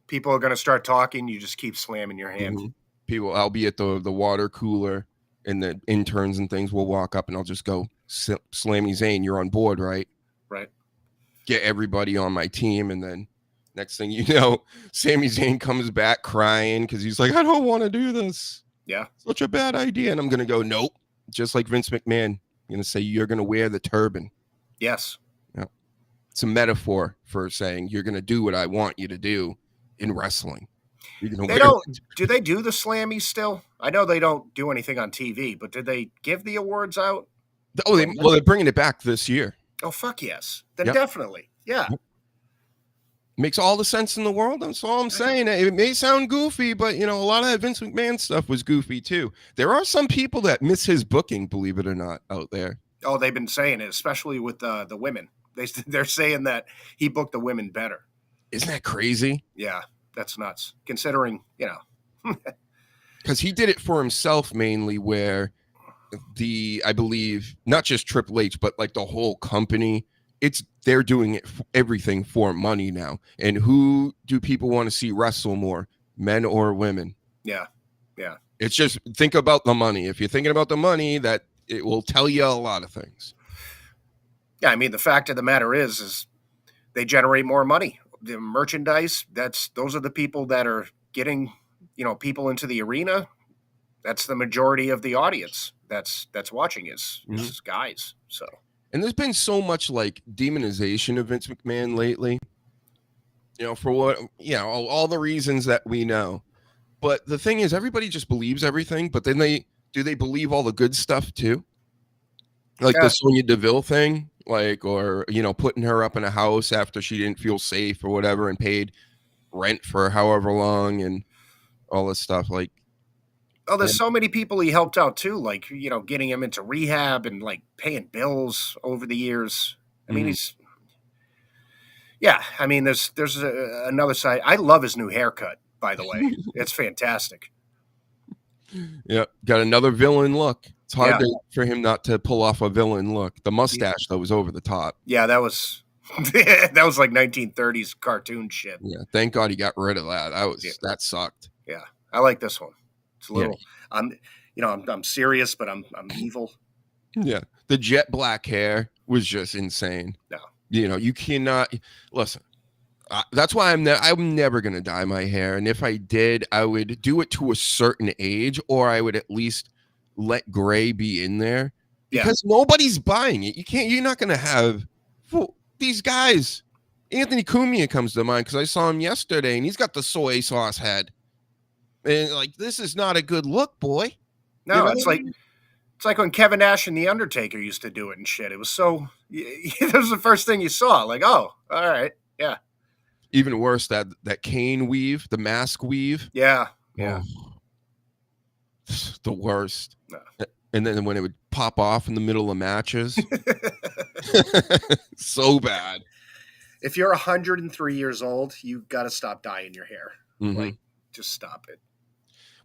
People are going to start talking. You just keep slamming your hand. I'll be at the water cooler, and the interns and things will walk up, and I'll just go, Slammy Zayn, you're on board, right? Right. Get everybody on my team, and then next thing you know, Sami Zayn comes back crying because he's like, I don't want to do this. Yeah. Such a bad idea. And I'm going to go, nope. Just like Vince McMahon. I'm going to say, you're going to wear the turban. Yes. Yeah. It's a metaphor for saying you're going to do what I want you to do in wrestling. You're gonna do they do the Slammies still? I know they don't do anything on TV, but did they give the awards out? Oh, they're bringing it back this year. Oh, fuck yes. Then definitely. Yeah. Yep. Makes all the sense in the world. That's all I'm saying. It may sound goofy, but a lot of that Vince McMahon stuff was goofy too. There are some people that miss his booking, believe it or not, out there. Oh, they've been saying it, especially with the women. They're saying that he booked the women better. Isn't that crazy? Yeah, that's nuts. Considering, because he did it for himself mainly, where I believe not just Triple H, but like the whole company. They're doing it everything for money now. And who do people want to see wrestle more, men or women? Yeah. Yeah. It's just think about the money. If you're thinking about the money, that it will tell you a lot of things. Yeah. I mean, the fact of the matter is they generate more money. The merchandise, those are the people that are getting, people into the arena. That's the majority of the audience that's watching is guys. So. And there's been so much like demonization of Vince McMahon lately, for what, all the reasons that we know. But the thing is, everybody just believes everything, but then do they believe all the good stuff too? Like the Sonya Deville thing, or putting her up in a house after she didn't feel safe or whatever and paid rent for however long and all this stuff. Like, oh, there's so many people he helped out too, like, getting him into rehab and like paying bills over the years. I mean, there's another side. I love his new haircut, by the way. It's fantastic. Yeah. Got another villain look. It's hard for him not to pull off a villain look. The mustache, though, was over the top. Yeah, that was like 1930s cartoon shit. Yeah. Thank God he got rid of that. That sucked. Yeah. I like this one. It's a little, I'm serious, but I'm evil. Yeah. The jet black hair was just insane. No. You cannot listen. That's why I'm never going to dye my hair. And if I did, I would do it to a certain age, or I would at least let gray be in there because nobody's buying it. You're not going to have these guys. Anthony Cumia comes to mind because I saw him yesterday and he's got the soy sauce head. And like, this is not a good look, boy. No, it's like when Kevin Nash and The Undertaker used to do it and shit. It was so, that was the first thing you saw. Like, oh, all right. Yeah. Even worse, that cane weave, the mask weave. Yeah. Yeah. Oh, the worst. No. And then when it would pop off in the middle of matches. So bad. If you're 103 years old, you've got to stop dyeing your hair. Mm-hmm. Like, just stop it.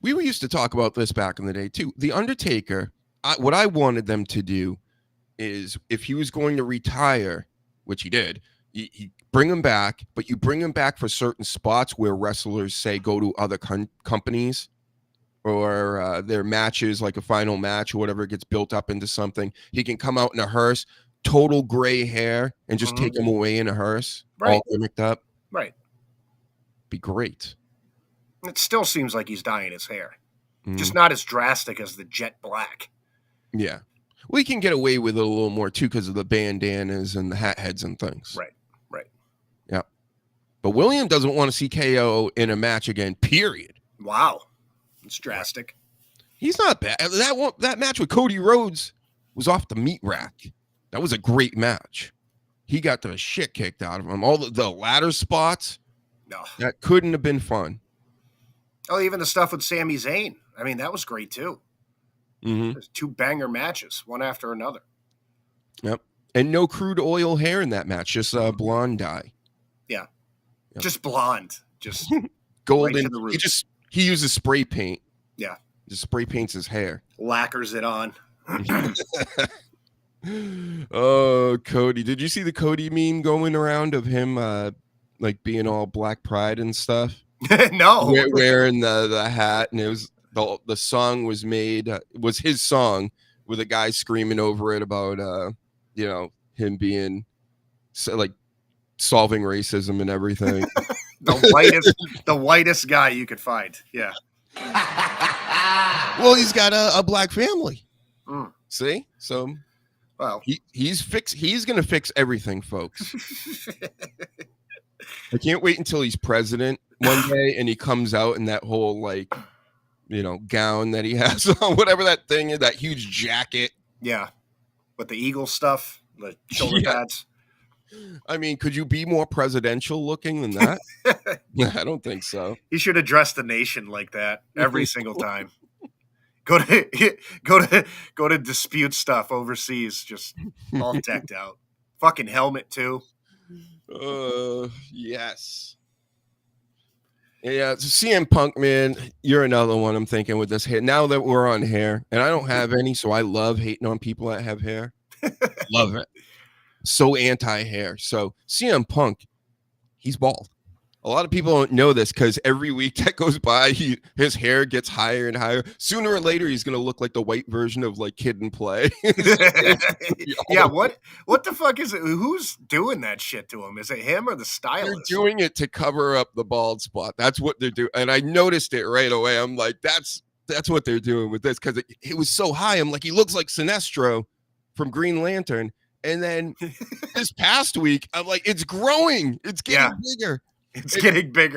We used to talk about this back in the day too. The Undertaker, what I wanted them to do is if he was going to retire, which he did, you bring him back, but you bring him back for certain spots where wrestlers say go to other companies or their matches, like a final match or whatever, gets built up into something. He can come out in a hearse, total gray hair, and just take him away in a hearse, all gimmicked up. Right. Be great. It still seems like he's dyeing his hair. Just not as drastic as the jet black. Yeah. We can get away with it a little more, too, because of the bandanas and the hat heads and things. Right. Right. Yeah. But William doesn't want to see KO in a match again, period. Wow. It's drastic. He's not bad. That match with Cody Rhodes was off the meat rack. That was a great match. He got the shit kicked out of him. All the ladder spots. No. That couldn't have been fun. Oh, even the stuff with Sami Zayn. I mean, that was great, too. Mm-hmm. There's 2 banger matches, one after another. Yep. And no crude oil hair in that match, just blonde dye. Yeah. Yep. Just blonde. Just golden. to the roots. He uses spray paint. Yeah. Just spray paints his hair. Lacquers it on. Oh, Cody. Did you see the Cody meme going around of him like being all Black Pride and stuff? No. Wearing the hat, and it was the song was made was his song with a guy screaming over it about him being like solving racism and everything. the whitest guy you could find. Yeah. Well, he's got a black family. Mm. See? So well, he's gonna fix everything, folks. I can't wait until he's president one day and he comes out in that whole gown that he has on, whatever that thing is, that huge jacket. Yeah. With the eagle stuff, the shoulder pads. I mean, could you be more presidential looking than that? I don't think so. He should address the nation like that every single time. Go to dispute stuff overseas, just all decked out. Fucking helmet too. Yes. Yeah, so CM Punk, man, you're another one I'm thinking with this hair. Now that we're on hair, and I don't have any, so I love hating on people that have hair. Love it. So anti-hair. So CM Punk, he's bald. A lot of people don't know this because every week that goes by, his hair gets higher and higher. Sooner or later, he's gonna look like the white version of like Kid and Play. Yeah, what the fuck is it? Who's doing that shit to him? Is it him or the stylist? They're doing it to cover up the bald spot. That's what they're doing, and I noticed it right away. I'm like, that's what they're doing with this because it was so high. I'm like, he looks like Sinestro from Green Lantern. And then this past week, I'm like, it's growing. It's getting bigger. It's getting bigger.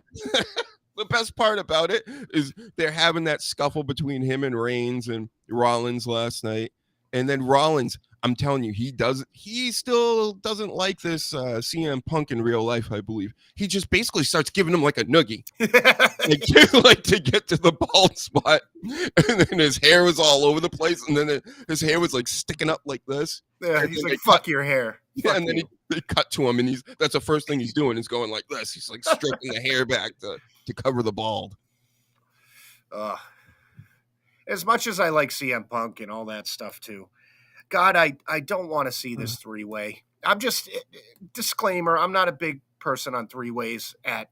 The best part about it is they're having that scuffle between him and Reigns and Rollins last night. And then Rollins, I'm telling you, he still doesn't like this CM Punk in real life, I believe. He just basically starts giving him like a noogie. like to get to the bald spot. And then his hair was all over the place. And then his hair was like sticking up like this. Yeah, he's like, fuck your hair. Yeah, and then they cut to him, and that's the first thing he's doing is going like this. He's like stroking the hair back to cover the bald. As much as I like CM Punk and all that stuff too, God, I don't want to see this three-way. I'm just disclaimer. I'm not a big person on three-ways at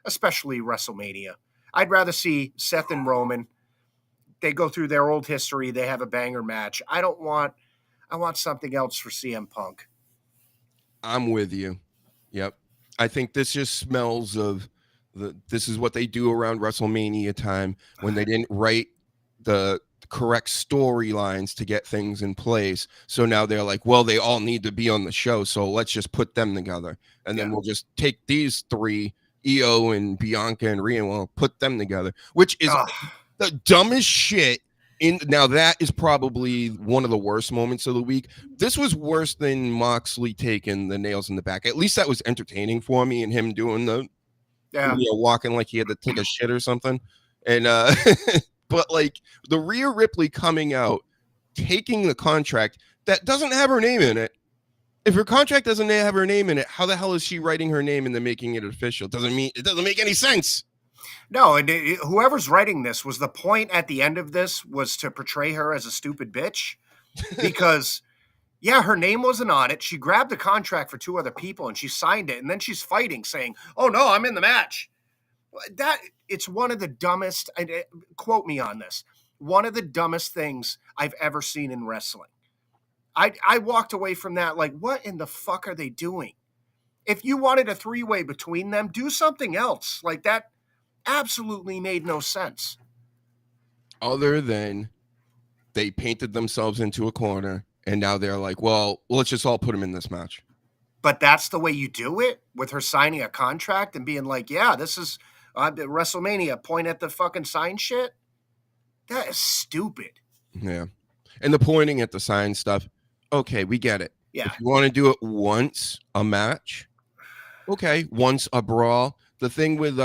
especially WrestleMania. I'd rather see Seth and Roman. They go through their old history. They have a banger match. I want something else for CM Punk. I'm with you. Yep. I think this just smells of this is what they do around WrestleMania time when they didn't write the correct storylines to get things in place. So now they're like, well, they all need to be on the show. So let's just put them together. And then we'll just take these three, Io and Bianca and Rhea, and we'll put them together, which is the dumbest shit. Now that is probably one of the worst moments of the week. This was worse than Moxley taking the nails in the back. At least that was entertaining for me, and him doing walking like he had to take a shit or something. And but like the Rhea Ripley coming out, taking the contract that doesn't have her name in it. If her contract doesn't have her name in it, how the hell is she writing her name and then making it official? It doesn't make any sense. No, and whoever's writing this was the point at the end of this was to portray her as a stupid bitch because, her name wasn't on it. She grabbed the contract for two other people and she signed it, and then she's fighting, saying, "Oh no, I'm in the match." It's one of the dumbest. Quote me on this. One of the dumbest things I've ever seen in wrestling. I walked away from that like, what in the fuck are they doing? If you wanted a three-way between them, do something else like that. Absolutely made no sense. Other than they painted themselves into a corner and now they're like, well, let's just all put them in this match. But that's the way you do it, with her signing a contract and being like, yeah, this is WrestleMania, point at the fucking sign shit. That is stupid. Yeah. And the pointing at the sign stuff, okay, we get it. Yeah. If you want to do it once a match, okay, once a brawl. The thing with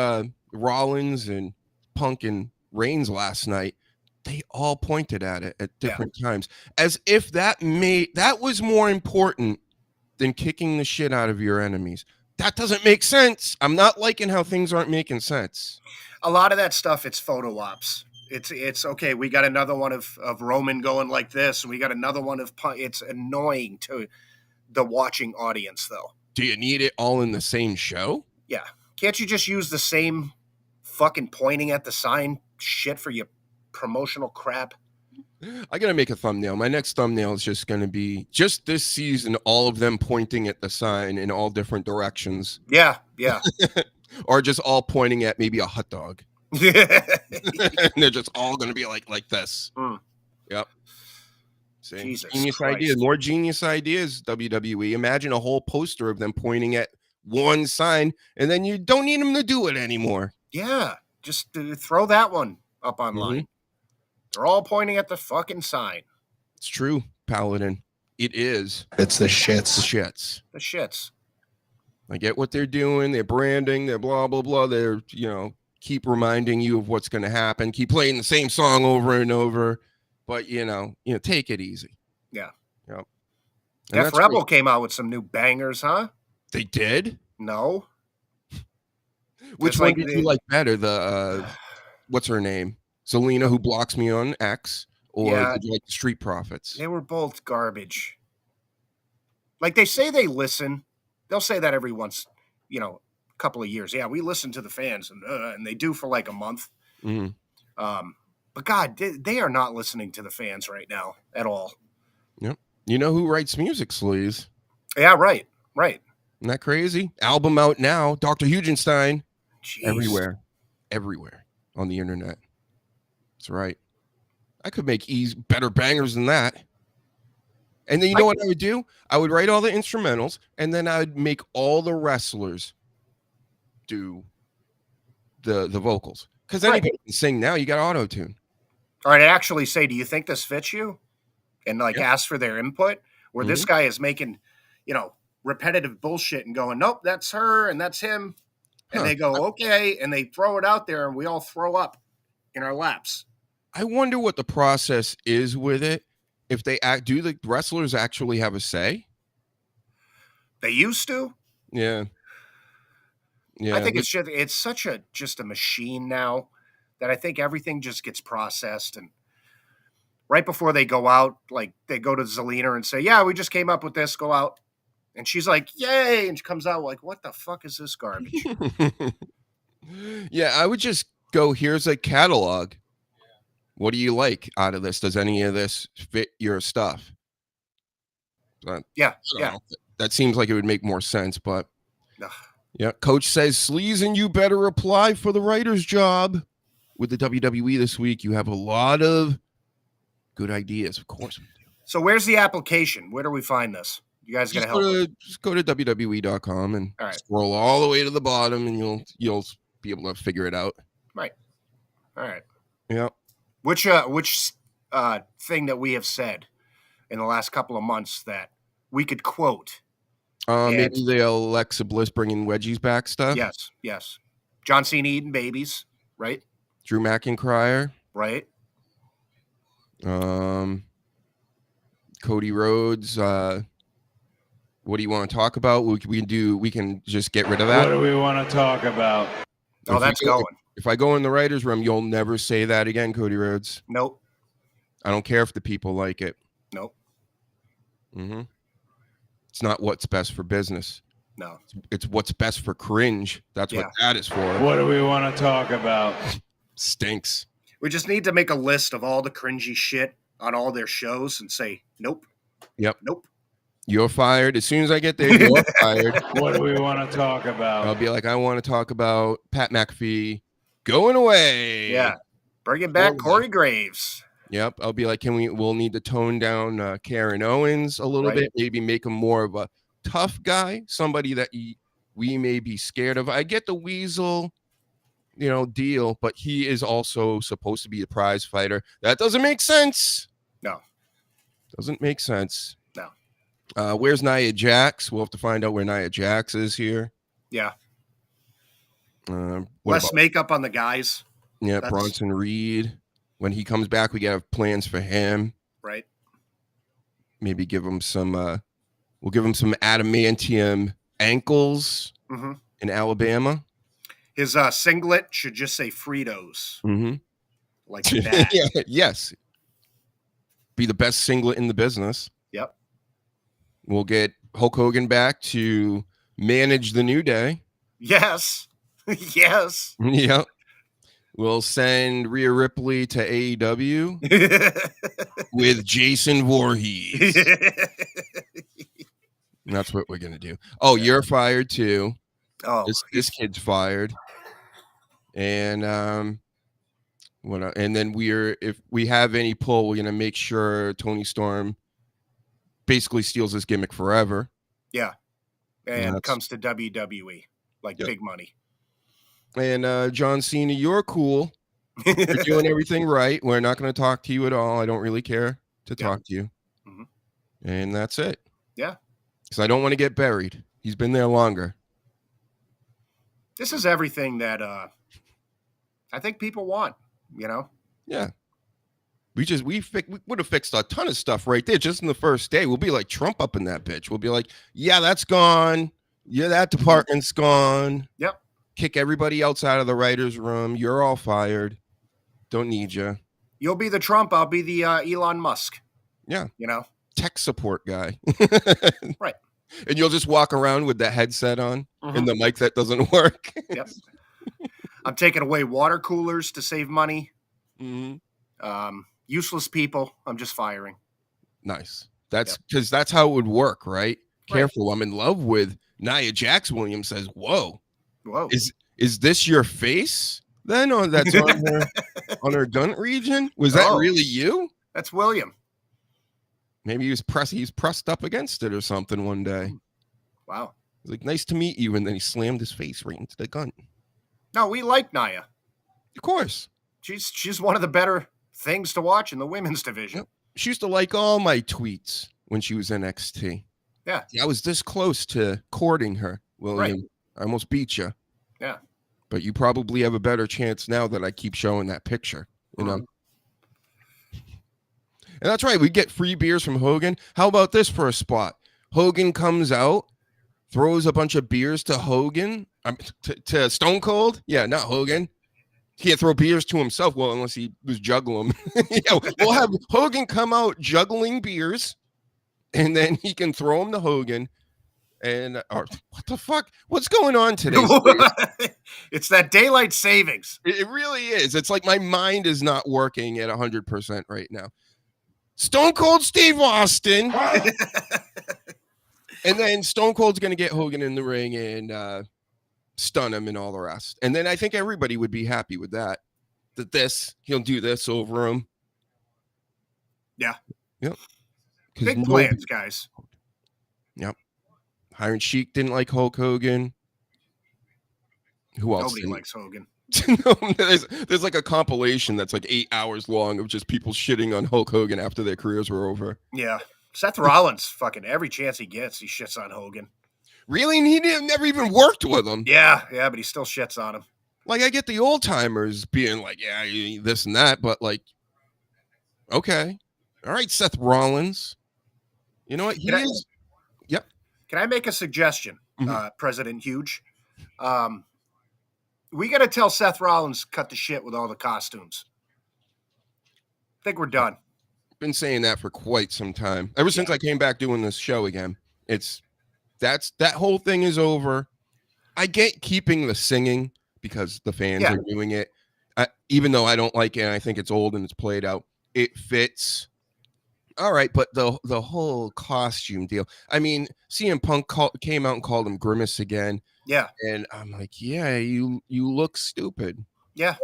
Rollins and Punk and Reigns last night, they all pointed at it at different times, as if that was more important than kicking the shit out of your enemies. that doesn't make sense. I'm not liking how things aren't making sense. A lot of that stuff, it's photo ops. It's okay. We got another one of Roman going like this, and we got another one of. It's annoying to the watching audience, though. Do you need it all in the same show? Yeah. Can't you just use the same fucking pointing at the sign shit for your promotional crap? I gotta make a thumbnail. My next thumbnail is just gonna be just this season, all of them pointing at the sign in all different directions. Yeah, yeah. Or just all pointing at maybe a hot dog. And they're just all gonna be like this. Yep. See? Jesus Genius Christ. ideas. More genius ideas, WWE. Imagine a whole poster of them pointing at one sign, and then you don't need them to do it anymore. Yeah, just throw that one up online. They're all pointing at the fucking sign. It's true, Paladin. It is. It's the The shits. shits. The shits. I get what they're doing. They're branding. They're blah, blah, blah. They're, keep reminding you of what's going to happen. Keep playing the same song over and over. But, take it easy. Yeah. Yep. And Def that's Rebel great. came out with some new bangers, huh? They did? No. Which Just one like did the- you like better? The, what's her name? Selena, who blocks me on X? Or Yeah. did you like the Street Profits? They were both garbage. Like they say they listen. They'll say that every once, couple of years. Yeah, we listen to the fans, and they do for like a month. Mhm. But God, they are not listening to the fans right now at all. Yep. You know who writes music, Sleaze? Yeah, right. Isn't that crazy? Album out now. DrHUGEsTEIN. Jeez. Everywhere on the internet. That's right. I could make better bangers than that. And then you know what I would do? I would write all the instrumentals, and then I would make all the wrestlers do the vocals. Because anybody can sing now. You got auto-tune. All right, actually say, do you think this fits you? And ask for their input. Where this guy is making, repetitive bullshit and going, nope, that's her and that's him. And they go, okay, and they throw it out there, and we all throw up in our laps. I wonder what the process is with it. If they do the wrestlers actually have a say? They used to. Yeah. I think it's such just a machine now that I think everything just gets processed. And right before they go out, like they go to Zelina and say, yeah, we just came up with this, go out. And she's like, yay. And she comes out like, what the fuck is this garbage? Yeah, I would just go, here's a catalog. What do you like out of this? Does any of this fit your stuff? Yeah. That seems like it would make more sense, but Ugh. yeah. Coach says, Sleaze, and you better apply for the writer's job. With the WWE this week, you have a lot of good ideas, of course. So where's the application? Where do we find this? You guys got to help. Just go to WWE.com and All right. scroll all the way to the bottom, and you'll be able to figure it out. Right. All right. Yeah. Which thing that we have said in the last couple of months that we could quote? Maybe the Alexa Bliss bringing wedgies back stuff. Yes. John Cena eating babies, right? Drew McIntyre. Right. Cody Rhodes. What do you want to talk about? We can just get rid of that. What do we want to talk about? Oh, that's going. If I go in the writer's room, you'll never say that again, Cody Rhodes. Nope. I don't care if the people like it. Nope. Mm-hmm. It's not what's best for business. No. It's what's best for cringe. That's what that is for. What do we want to talk about? Stinks. We just need to make a list of all the cringy shit on all their shows and say, nope. Yep. Nope. You're fired. As soon as I get there, you're fired. What do we want to talk about? I'll be like, I want to talk about Pat McAfee going away. Yeah. Bringing back Corey Graves. Yep. I'll be like, we'll need to tone down Karen Owens a little bit, maybe make him more of a tough guy, somebody that we may be scared of. I get the Weasel, deal, but he is also supposed to be a prize fighter. That doesn't make sense. No. Doesn't make sense. No. Where's Nia Jax? We'll have to find out where Nia Jax is here. Yeah. What Less about, makeup on the guys. yeah, That's- Bronson Reed. When he comes back, we gotta have plans for him. Right. Maybe give him some. We'll give him some adamantium ankles Mm-hmm. in Alabama. His singlet should just say Fritos, Mm-hmm. like that. Yeah, yes. Be the best singlet in the business. Yep. We'll get Hulk Hogan back to manage the New Day. Yes. Yes. Yep. We'll send Rhea Ripley to AEW with Jason Voorhees. That's what we're gonna do. Oh, you're fired too. Oh, This kid's fired. And and then if we have any pull, we're gonna make sure Tony Storm basically steals his gimmick forever. yeah. And comes to WWE like big money. And John Cena, you're cool. You're doing everything right. We're not going to talk to you at all. I don't really care to talk to you. Mm-hmm. And that's it. Yeah. Because I don't want to get buried. He's been there longer. This is everything that I think people want, you know? Yeah. We would have fixed a ton of stuff right there just in the first day. We'll be like Trump up in that bitch. We'll be like, yeah, that's gone. Yeah, that department's gone. Yep. Kick everybody else out of the writer's room. You're all fired. Don't need you. You'll be the Trump. I'll be the Elon Musk. Yeah. You know? Tech support guy. Right. And you'll just walk around with that headset on and the mic that doesn't work. Yep. I'm taking away water coolers to save money. Mm-hmm. Useless people, I'm just firing. Nice. That's because that's how it would work, right? Careful. I'm in love with Nia Jax. Williams says, whoa. Is this your face then? Or that's on on her gun region? Was that really you? That's William. Maybe he's pressed up against it or something one day. Wow. He's like, nice to meet you. And then he slammed his face right into the gun. No, we like Nia. Of course. She's one of the better things to watch in the women's division. Yep. She used to like all my tweets when she was NXT. Yeah. I was this close to courting her, William. Right. I almost beat you. Yeah. But you probably have a better chance now that I keep showing that picture, you know? And that's right. We get free beers from Hogan. How about this for a spot? Hogan comes out, throws a bunch of beers to Hogan, to Stone Cold. Yeah, not Hogan. He can't throw beers to himself. Well, unless he was juggling them. Yeah, we'll have Hogan come out juggling beers, and then he can throw them to Hogan. And what the fuck? What's going on today? It's that daylight savings. It really is. It's like my mind is not working at 100% right now. Stone Cold Steve Austin. And then Stone Cold's going to get Hogan in the ring and stun him and all the rest. And then I think everybody would be happy with that. He'll do this over him. Yeah. Yep. Big plans, guys. Yep. Iron Sheik didn't like Hulk Hogan. Who else? Nobody likes Hogan. No, there's like a compilation that's like 8 hours long of just people shitting on Hulk Hogan after their careers were over. Yeah. Seth Rollins, fucking every chance he gets, he shits on Hogan. Really? And he never even worked with him. Yeah, but he still shits on him. Like, I get the old timers being like, yeah, this and that, but like, okay. All right, Seth Rollins. You know what? Yep. Can I make a suggestion, President Huge? We got to tell Seth Rollins cut the shit with all the costumes. I think we're done. Been saying that for quite some time. Ever since I came back doing this show again. That whole thing is over. I get keeping the singing because the fans are doing it. Even though I don't like it and I think it's old and it's played out. It fits. All right, but the whole costume deal. I mean, CM Punk came out and called him Grimace again. Yeah. And I'm like, yeah, you look stupid. Yeah.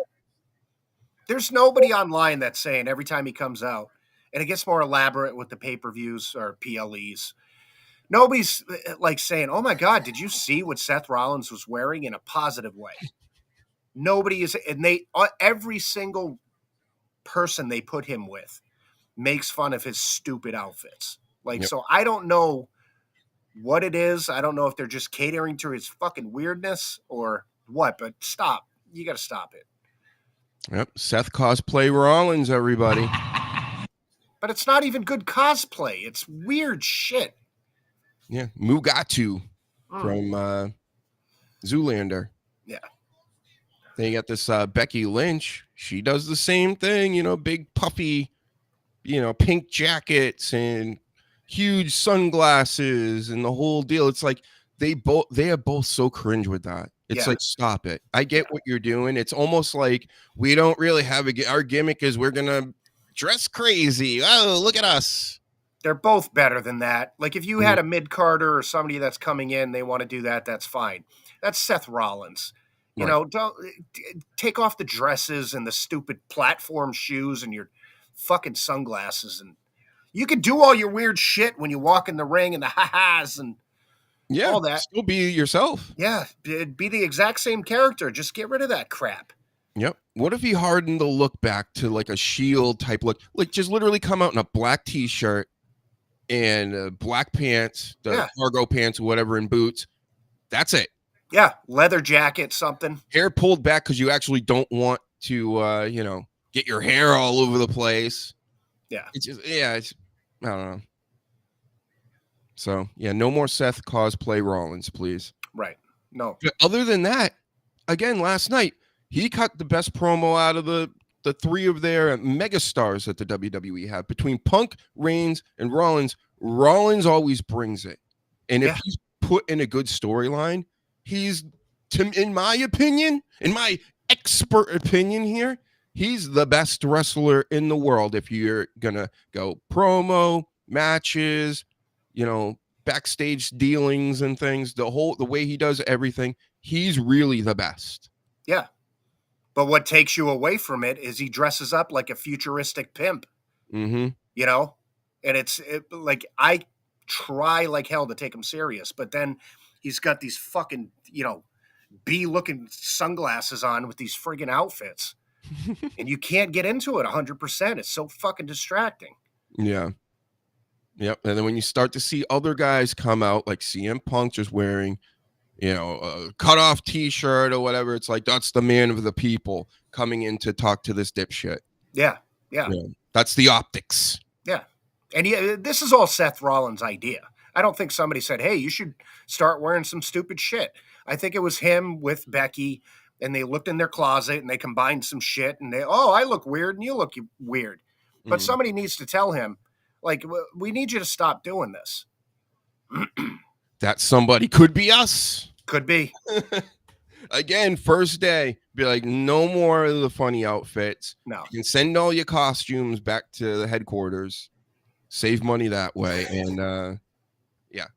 There's nobody online that's saying every time he comes out, and it gets more elaborate with the pay-per-views or PLEs. Nobody's like saying, oh my God, did you see what Seth Rollins was wearing in a positive way? Nobody is, and every single person they put him with makes fun of his stupid outfits. So I don't know what it is. I don't know if they're just catering to his fucking weirdness or what, but stop. You got to stop it. Yep. Seth cosplay Rollins, everybody. But it's not even good cosplay. It's weird shit. Yeah. Mugatu from Zoolander. Yeah. Then you got this Becky Lynch. She does the same thing, you know, big puffy, you know, pink jackets and huge sunglasses and the whole deal. It's like they are both so cringe with that. It's Yeah. like, stop it. I get what you're doing. It's almost like we don't really have our gimmick is we're gonna dress crazy. Oh, look at us. They're both better than that. Like if you had a mid-carder or somebody that's coming in, they want to do that, that's fine. That's Seth Rollins. You Right. know, don't take off the dresses and the stupid platform shoes and your fucking sunglasses, and you could do all your weird shit when you walk in the ring and the ha-has and Yeah, all that. still be yourself. Yeah, be the exact same character. Just get rid of that crap. Yep. What if he hardened the look back to like a Shield type look? Like just literally come out in a black t-shirt and black pants, the cargo pants or whatever, and boots. That's it. Yeah, leather jacket, something. Hair pulled back because you actually don't want to, you know, get your hair all over the place. Yeah. It's just, I don't know. So, yeah, no more Seth cosplay Rollins, please. Right. No. But other than that, again, last night, he cut the best promo out of the three of their megastars that the WWE have. Between Punk, Reigns, and Rollins, Rollins always brings it. And if he's put in a good storyline, he's, in my opinion, in my expert opinion here, he's the best wrestler in the world. If you're going to go promo, matches, you know, backstage dealings and things, the way he does everything, he's really the best. Yeah. But what takes you away from it is he dresses up like a futuristic pimp, Mm-hmm. you know? And like, I try like hell to take him serious, but then he's got these fucking, you know, bee-looking sunglasses on with these friggin' outfits. And you can't get into it 100%. It's so fucking distracting. Yeah. Yep. And then when you start to see other guys come out, like CM Punk just wearing, you know, a cut-off t-shirt or whatever, it's like, that's the man of the people coming in to talk to this dipshit. Yeah. Yeah. That's the optics. Yeah. And this is all Seth Rollins' idea. I don't think somebody said, hey, you should start wearing some stupid shit. I think it was him with Becky, and they looked in their closet and they combined some shit, and I look weird and you look weird. But somebody needs to tell him, like, we need you to stop doing this. That somebody could be us. Could be. Again, first day, be like, no more of the funny outfits. No. You can send all your costumes back to the headquarters. Save money that way. And,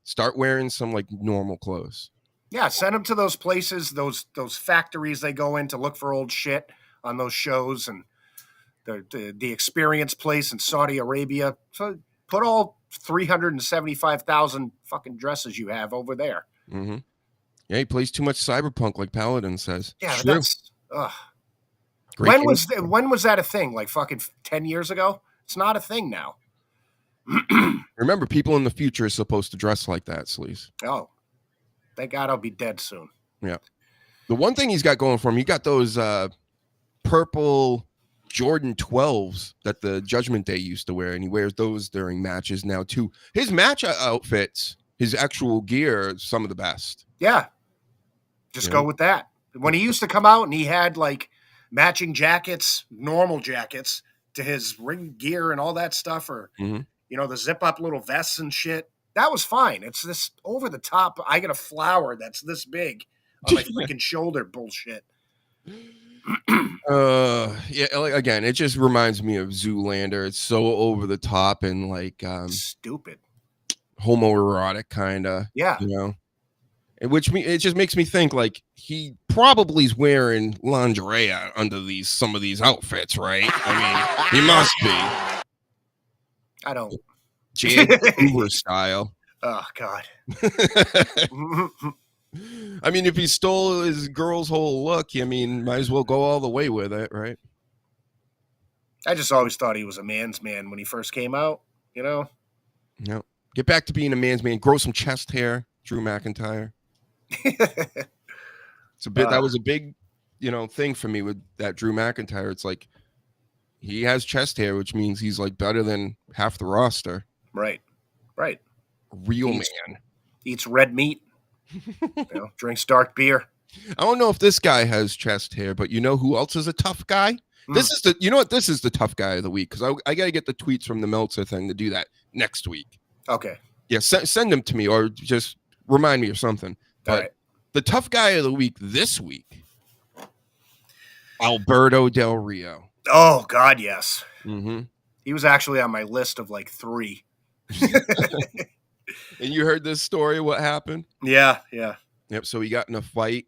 start wearing some, like, normal clothes. Yeah, send them to those places, those factories they go in to look for old shit on those shows, and the experience place in Saudi Arabia. So put all 375,000 fucking dresses you have over there. Mm-hmm. Yeah, he plays too much cyberpunk, like Paladin says. Yeah, True. that's when was that a thing? Like fucking 10 years ago? It's not a thing now. Remember, people in the future are supposed to dress like that, Sleaze. Oh, thank God I'll be dead soon. Yeah. The one thing he's got going for him, he got those purple Jordan 12s that the Judgment Day used to wear, and he wears those during matches now too. His match outfits, his actual gear, is some of the best. Yeah. Just go with that. When he used to come out and he had like matching jackets, normal jackets to his ring gear and all that stuff, or you know, the zip up little vests and shit, that was fine. It's this over the top, I got a flower that's this big on my freaking shoulder bullshit. Again, it just reminds me of Zoolander. It's so over the top and like stupid, homoerotic kind of. Yeah, you know, it just makes me think like he probably is wearing lingerie under some of these outfits, right? I mean, he must be. I don't. J. Uber style. Oh God. I mean, if he stole his girl's whole look, I mean, might as well go all the way with it, right? I just always thought he was a man's man when he first came out, you know? No. Get back to being a man's man. Grow some chest hair, Drew McIntyre. That was a big, thing for me with that Drew McIntyre. It's like he has chest hair, which means he's like better than half the roster. Right. Real man. Eats red meat. Drinks dark beer. I don't know if this guy has chest hair, but you know who else is a tough guy? This is the, you know what? This is the tough guy of the week, because I got to get the tweets from the Meltzer thing to do that next week. Okay. Yeah, send them to me or just remind me or something. But the tough guy of the week this week, Alberto Del Rio. Oh, God, yes. Mm-hmm. He was actually on my list of like 3. And you heard this story, what happened? Yeah. Yep, so he got in a fight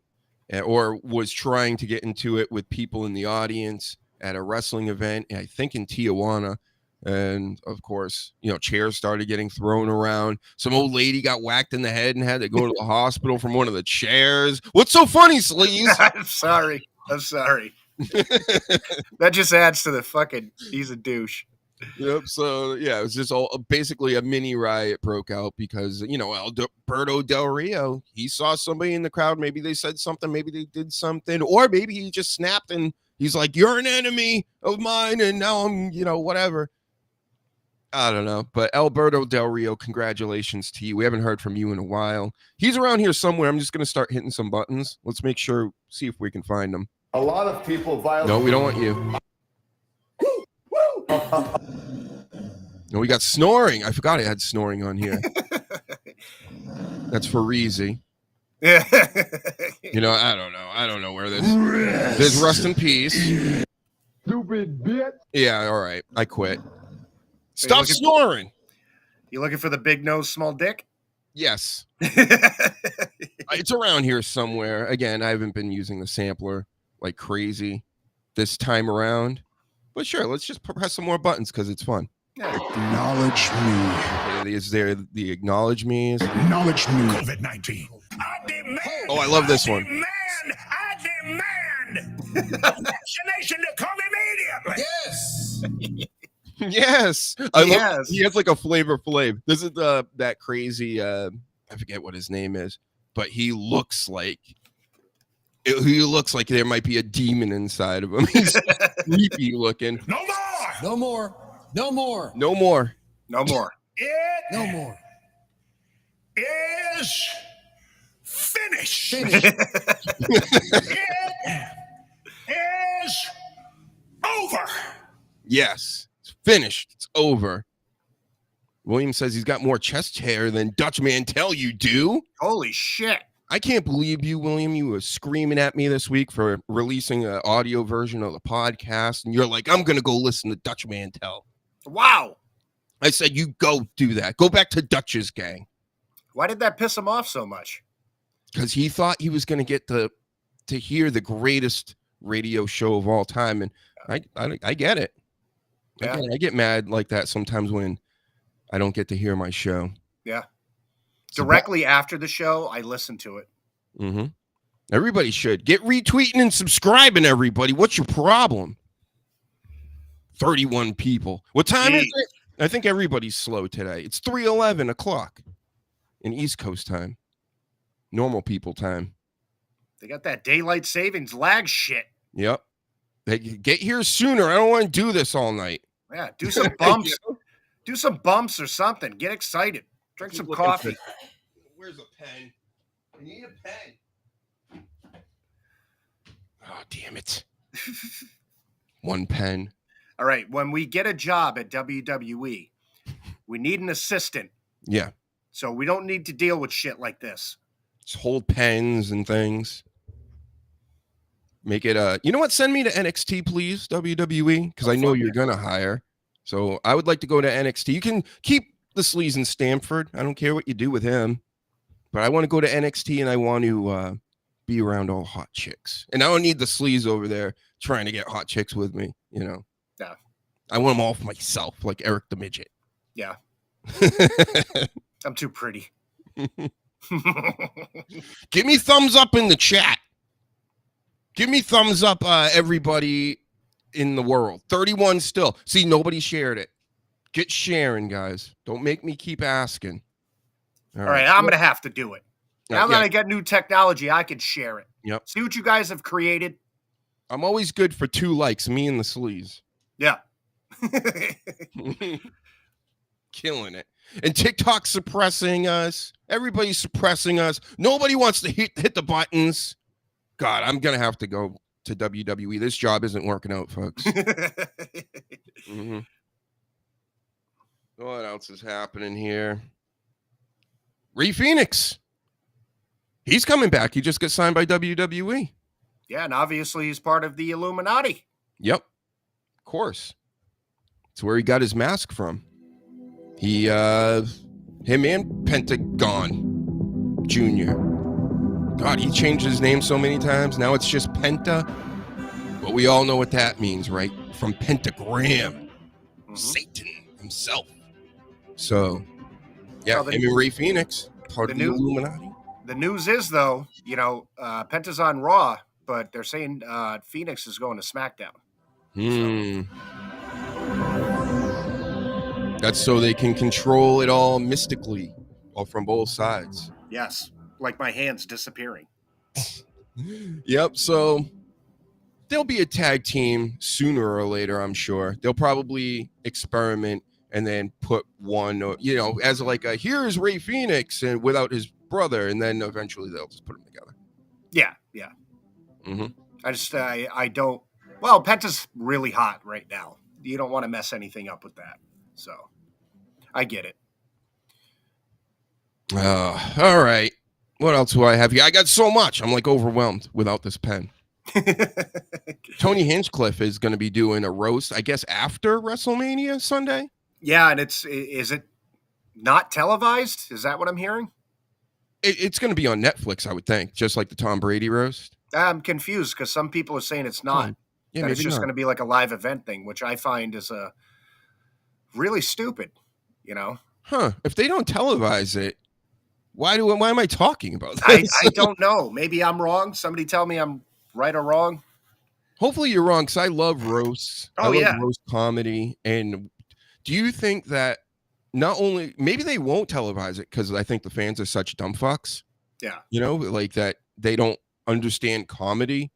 or was trying to get into it with people in the audience at a wrestling event, I think in Tijuana. And of course, you know, chairs started getting thrown around. Some old lady got whacked in the head and had to go to the hospital from one of the chairs. What's so funny, Sleaze? I'm sorry. That just adds to the fucking, he's a douche. Yep. So yeah, it was just all basically a mini riot broke out because, you know, Alberto Del Rio, he saw somebody in the crowd. Maybe they said something, maybe they did something, or maybe he just snapped and he's like, "You're an enemy of mine," and now I'm, you know, whatever. I don't know. But Alberto Del Rio, congratulations to you. We haven't heard from you in a while. He's around here somewhere. I'm just gonna start hitting some buttons. Let's make sure, see if we can find him. A lot of people violate. No, we don't want you. No, we got snoring. I forgot I had snoring on here. That's for Reezy. Yeah. You know, I don't know where this. There's Rust in Peace. Stupid bitch. Yeah, all right. I quit. Stop snoring. You looking for the big nose, small dick? Yes. It's around here somewhere. Again, I haven't been using the sampler like crazy this time around. But sure, let's just press some more buttons because it's fun. Acknowledge me. Okay, is there the acknowledge me? Acknowledge me. COVID-19. I demand. Oh, I love this one. I demand vaccination to come immediately. Yes. Yes. I love. Yes. He has like a Flavor Flav. This is that crazy. I forget what his name is, but he looks like there might be a demon inside of him. He's creepy looking. No more. No more. No more. No more. No more. It No more. is finished. Finish. It is over. Yes. It's finished. It's over. William says he's got more chest hair than Dutch Mantel. You do? Holy shit. I can't believe you, William. You were screaming at me this week for releasing an audio version of the podcast. And you're like, I'm going to go listen to Dutch Mantel. Wow. I said, you go do that. Go back to Dutch's gang. Why did that piss him off so much? Because he thought he was going to get to hear the greatest radio show of all time. And I get it. Yeah. I get mad like that sometimes when I don't get to hear my show. Yeah. Directly after the show, I listened to it. Mm-hmm. Everybody should. Get retweeting and subscribing, everybody. What's your problem? 31 people. What time is it? I think everybody's slow today. It's 3:11 o'clock in East Coast time. Normal people time. They got that daylight savings lag shit. Yep. Hey, get here sooner. I don't want to do this all night. Yeah, do some bumps. Do some bumps or something. Get excited. Drink some coffee. Where's a pen? I need a pen. Oh, damn it. One pen. All right, when we get a job at WWE, we need an assistant. Yeah. So we don't need to deal with shit like this. Just hold pens and things. Make it you know what? Send me to NXT, please, WWE, because I know you're gonna hire. So I would like to go to NXT. You can keep the Sleaze in Stamford. I don't care what you do with him, but I want to go to NXT and I want to be around all hot chicks. And I don't need the Sleaze over there trying to get hot chicks with me. You know. Yeah. I want them all for myself, like Eric the Midget. Yeah. I'm too pretty. Give me thumbs up in the chat. Give me thumbs up, everybody in the world. 31 still. See, nobody shared it. Get sharing, guys. Don't make me keep asking. All right, I'm going to have to do it. Now that yeah. I got new technology, I can share it. Yep. See what you guys have created? I'm always good for 2 likes, me and the Sleaze. Yeah. Killing it. And TikTok's suppressing us. Everybody's suppressing us. Nobody wants to hit the buttons. God, I'm gonna have to go to WWE. This job isn't working out, folks. Mm-hmm. What else is happening here? Rey Fenix. He's coming back. He just got signed by WWE. Yeah, and obviously he's part of the Illuminati. Yep. Of course. It's where he got his mask from. Him and Pentagon Jr. God, he changed his name so many times. Now it's just Penta. But we all know what that means, right? From pentagram. Satan himself. So, yeah, Well, him and Rey Fenix, part of the Illuminati. The news is, though, Penta's on Raw, but they're saying Phoenix is going to SmackDown. That's so they can control it all mystically, or from both sides. Yes, like my hands disappearing. Yep, so there'll be a tag team sooner or later, I'm sure. They'll probably experiment and then put one, or, as like a, here's Rey Fenix and without his brother, and then eventually they'll just put them together. Yeah. I don't. Well, Penta's really hot right now. You don't want to mess anything up with that. So, I get it. All right. What else do I have here? I got so much. I'm like overwhelmed without this pen. Tony Hinchcliffe is going to be doing a roast, I guess, after WrestleMania Sunday. Yeah, and is it not televised? Is that what I'm hearing? It's going to be on Netflix, I would think, just like the Tom Brady roast. I'm confused because some people are saying it's not. Yeah, it's just going to be like a live event thing, which I find is really stupid, Huh. If they don't televise it, why am I talking about this? I don't know. Maybe I'm wrong. Somebody tell me I'm right or wrong. Hopefully you're wrong, because I love roasts. I love roast comedy. And do you think that not only, maybe they won't televise it because I think the fans are such dumb fucks. Yeah. Like that they don't understand comedy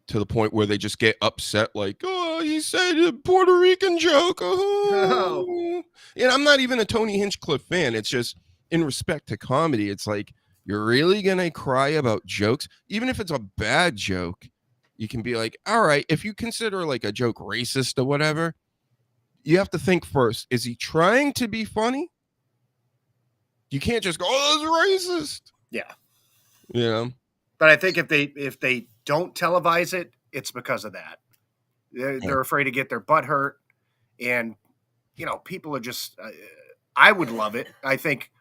to the point where they just get upset, like, oh, he said a Puerto Rican joke. Oh. And I'm not even a Tony Hinchcliffe fan. It's just in respect to comedy. It's like, you're really going to cry about jokes? Even if it's a bad joke, you can be like, all right, if you consider like a joke racist or whatever, you have to think first, is he trying to be funny? You can't just go, oh, that's racist. Yeah. But I think if they don't televise it, it's because of that. They're afraid to get their butt hurt. And, people are just, I would love it. I think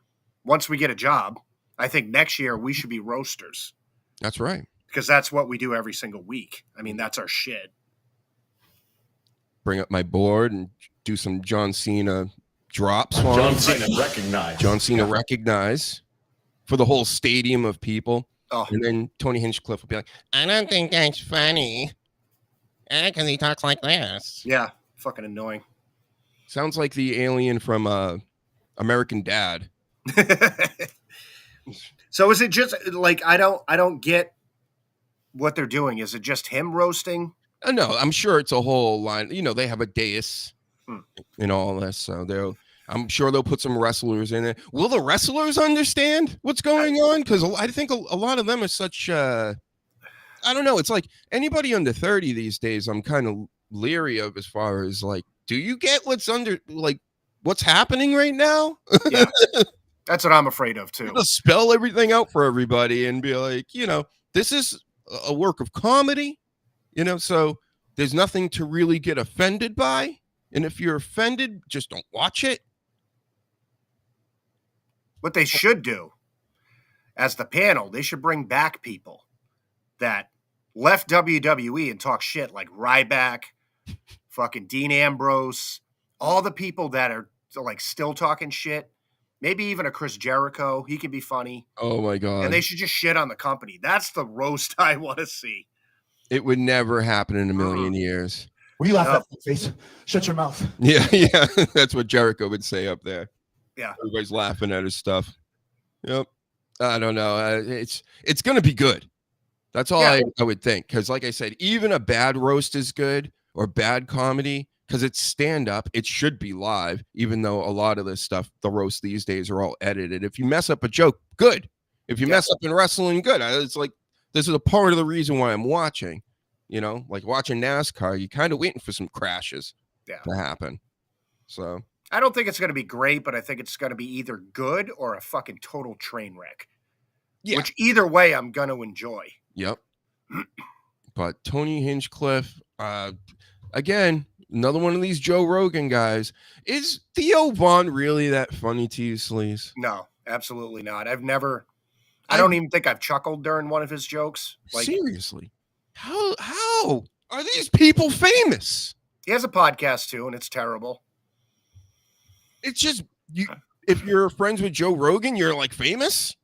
once we get a job, I think next year we should be roasters. That's right. Because that's what we do every single week. I mean, that's our shit. Bring up my board and do some John Cena drops. John Cena recognize for the whole stadium of people. Oh. And then Tony Hinchcliffe will be like, I don't think that's funny. Because he talks like this. Yeah, fucking annoying. Sounds like the alien from American Dad. So is it just like I don't get what they're doing? Is it just him roasting? No, I'm sure it's a whole line. They have a dais and all this, so I'm sure they'll put some wrestlers in it. Will the wrestlers understand what's going on? Because I think a lot of them are such. I don't know. It's like anybody under 30 these days. I'm kind of leery of as far as like, do you get what's happening right now? Yeah. That's what I'm afraid of, too. Just spell everything out for everybody and be like, this is a work of comedy, so there's nothing to really get offended by. And if you're offended, just don't watch it. What they should do as the panel, they should bring back people that left WWE and talk shit like Ryback, fucking Dean Ambrose, all the people that are like still talking shit. Maybe even a Chris Jericho. He can be funny. Oh, my God. And they should just shit on the company. That's the roast I want to see. It would never happen in a million years. Will you laugh at my face? Shut your mouth. Yeah. That's what Jericho would say up there. Yeah. Everybody's laughing at his stuff. Yep. I don't know. It's going to be good. That's all I would think. Because like I said, even a bad roast is good or bad comedy. Because it's stand-up, it should be live, even though a lot of this stuff, the roast these days are all edited. If you mess up a joke, good. If you mess up in wrestling, good. It's like This is a part of the reason why I'm watching. You know, like watching NASCAR, you kind of waiting for some crashes to happen. So I don't think it's going to be great, but I think it's going to be either good or a fucking total train wreck. Yeah. Which either way, I'm going to enjoy. Yep. But Tony Hinchcliffe, again, another one of these Joe Rogan guys. Is Theo Vaughn really that funny to you, Sleaze? No, absolutely not. I don't even think I've chuckled during one of his jokes. Like, seriously. How are these people famous? He has a podcast too, and it's terrible. It's just if you're friends with Joe Rogan, you're like famous?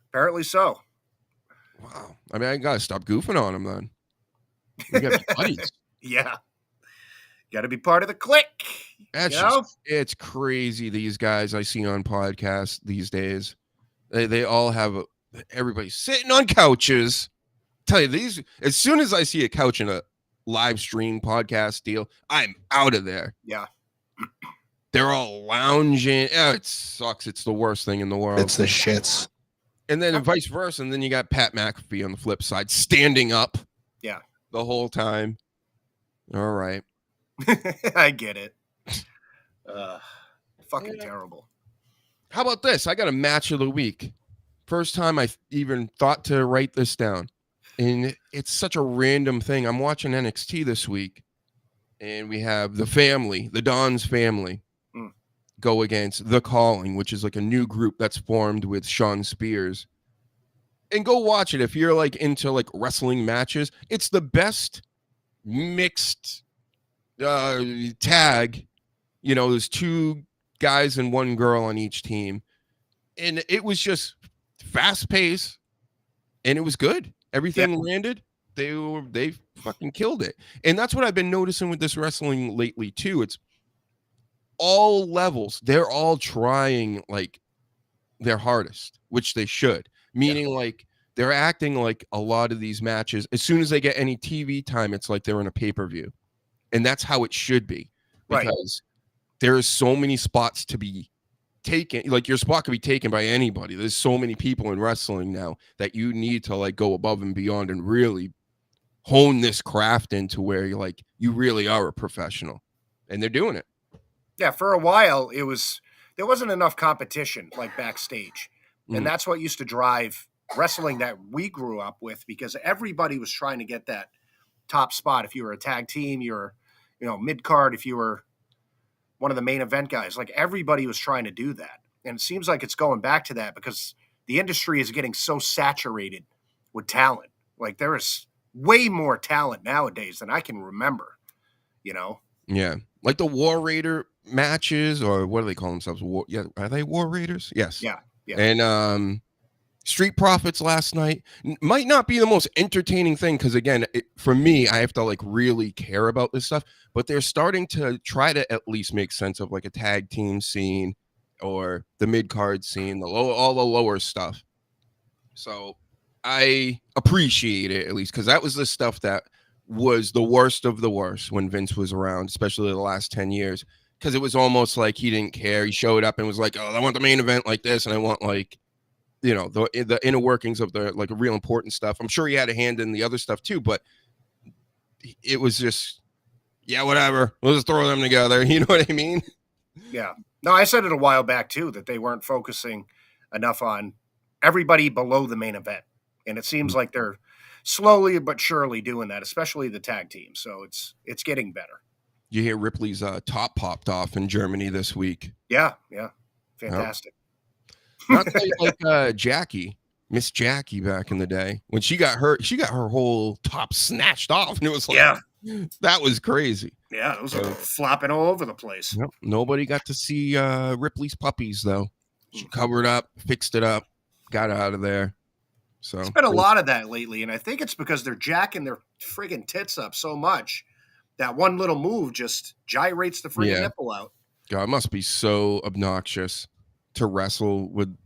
Apparently so. Wow. I mean, I gotta stop goofing on him then. We got buddies. Yeah. Gotta be part of the clique. It's crazy, these guys I see on podcasts these days. They all have everybody sitting on couches. Tell you, as soon as I see a couch in a live stream podcast deal, I'm out of there. Yeah. They're all lounging. It sucks. It's the worst thing in the world. It's the shits. And then vice versa. And then you got Pat McAfee on the flip side, standing up. Yeah. The whole time. All right. I get it. Fucking terrible. How about this? I got a match of the week. First time I even thought to write this down. And it's such a random thing. I'm watching NXT this week, and we have the Don's family, go against The Calling, which is like a new group that's formed with Sean Spears. And go watch it if you're like into like wrestling matches. It's the best mixed tag. You know, there's 2 guys and 1 girl on each team. And it was just fast paced, and it was good. Everything landed. They fucking killed it. And that's what I've been noticing with this wrestling lately too. It's all levels. They're all trying like their hardest, which they should. Meaning like they're acting like a lot of these matches, as soon as they get any TV time, it's like they're in a pay-per-view. And that's how it should be. Because there is so many spots to be taken. Like your spot could be taken by anybody. There's so many people in wrestling now that you need to like go above and beyond and really hone this craft into where you're like, you really are a professional. And they're doing it. Yeah, for a while there wasn't enough competition like backstage. And that's what used to drive wrestling that we grew up with, because everybody was trying to get that top spot. If you were a tag team, you're, mid-card, if you were one of the main event guys, like everybody was trying to do that. And it seems like it's going back to that because the industry is getting so saturated with talent. Like there is way more talent nowadays than I can remember, Yeah. Like the War Raider matches, or what do they call themselves? Are they War Raiders? Yes. Yeah. And Street Profits last night might not be the most entertaining thing because, again, for me, I have to like really care about this stuff. But they're starting to try to at least make sense of like a tag team scene or the mid-card scene, all the lower stuff. So I appreciate it, at least, because that was the stuff that was the worst of the worst when Vince was around, especially the last 10 years, because it was almost like he didn't care. He showed up and was like, oh, I want the main event like this, and I want like, the inner workings of the like real important stuff. I'm sure he had a hand in the other stuff too, but it was just, whatever. We'll just throw them together. You know what I mean? Yeah. No, I said it a while back too, that they weren't focusing enough on everybody below the main event. And it seems like they're slowly but surely doing that, especially the tag team. So it's getting better. You hear Ripley's top popped off in Germany this week. Yeah. Fantastic. Not like Jackie, Miss Jackie back in the day. When she got her whole top snatched off. And it was like, that was crazy. Yeah, it was flopping all over the place. Yep. Nobody got to see Ripley's puppies, though. She covered up, fixed it up, got out of there. So it's been a lot of that lately, and I think it's because they're jacking their friggin' tits up so much that one little move just gyrates the friggin' nipple out. God, it must be so obnoxious to wrestle with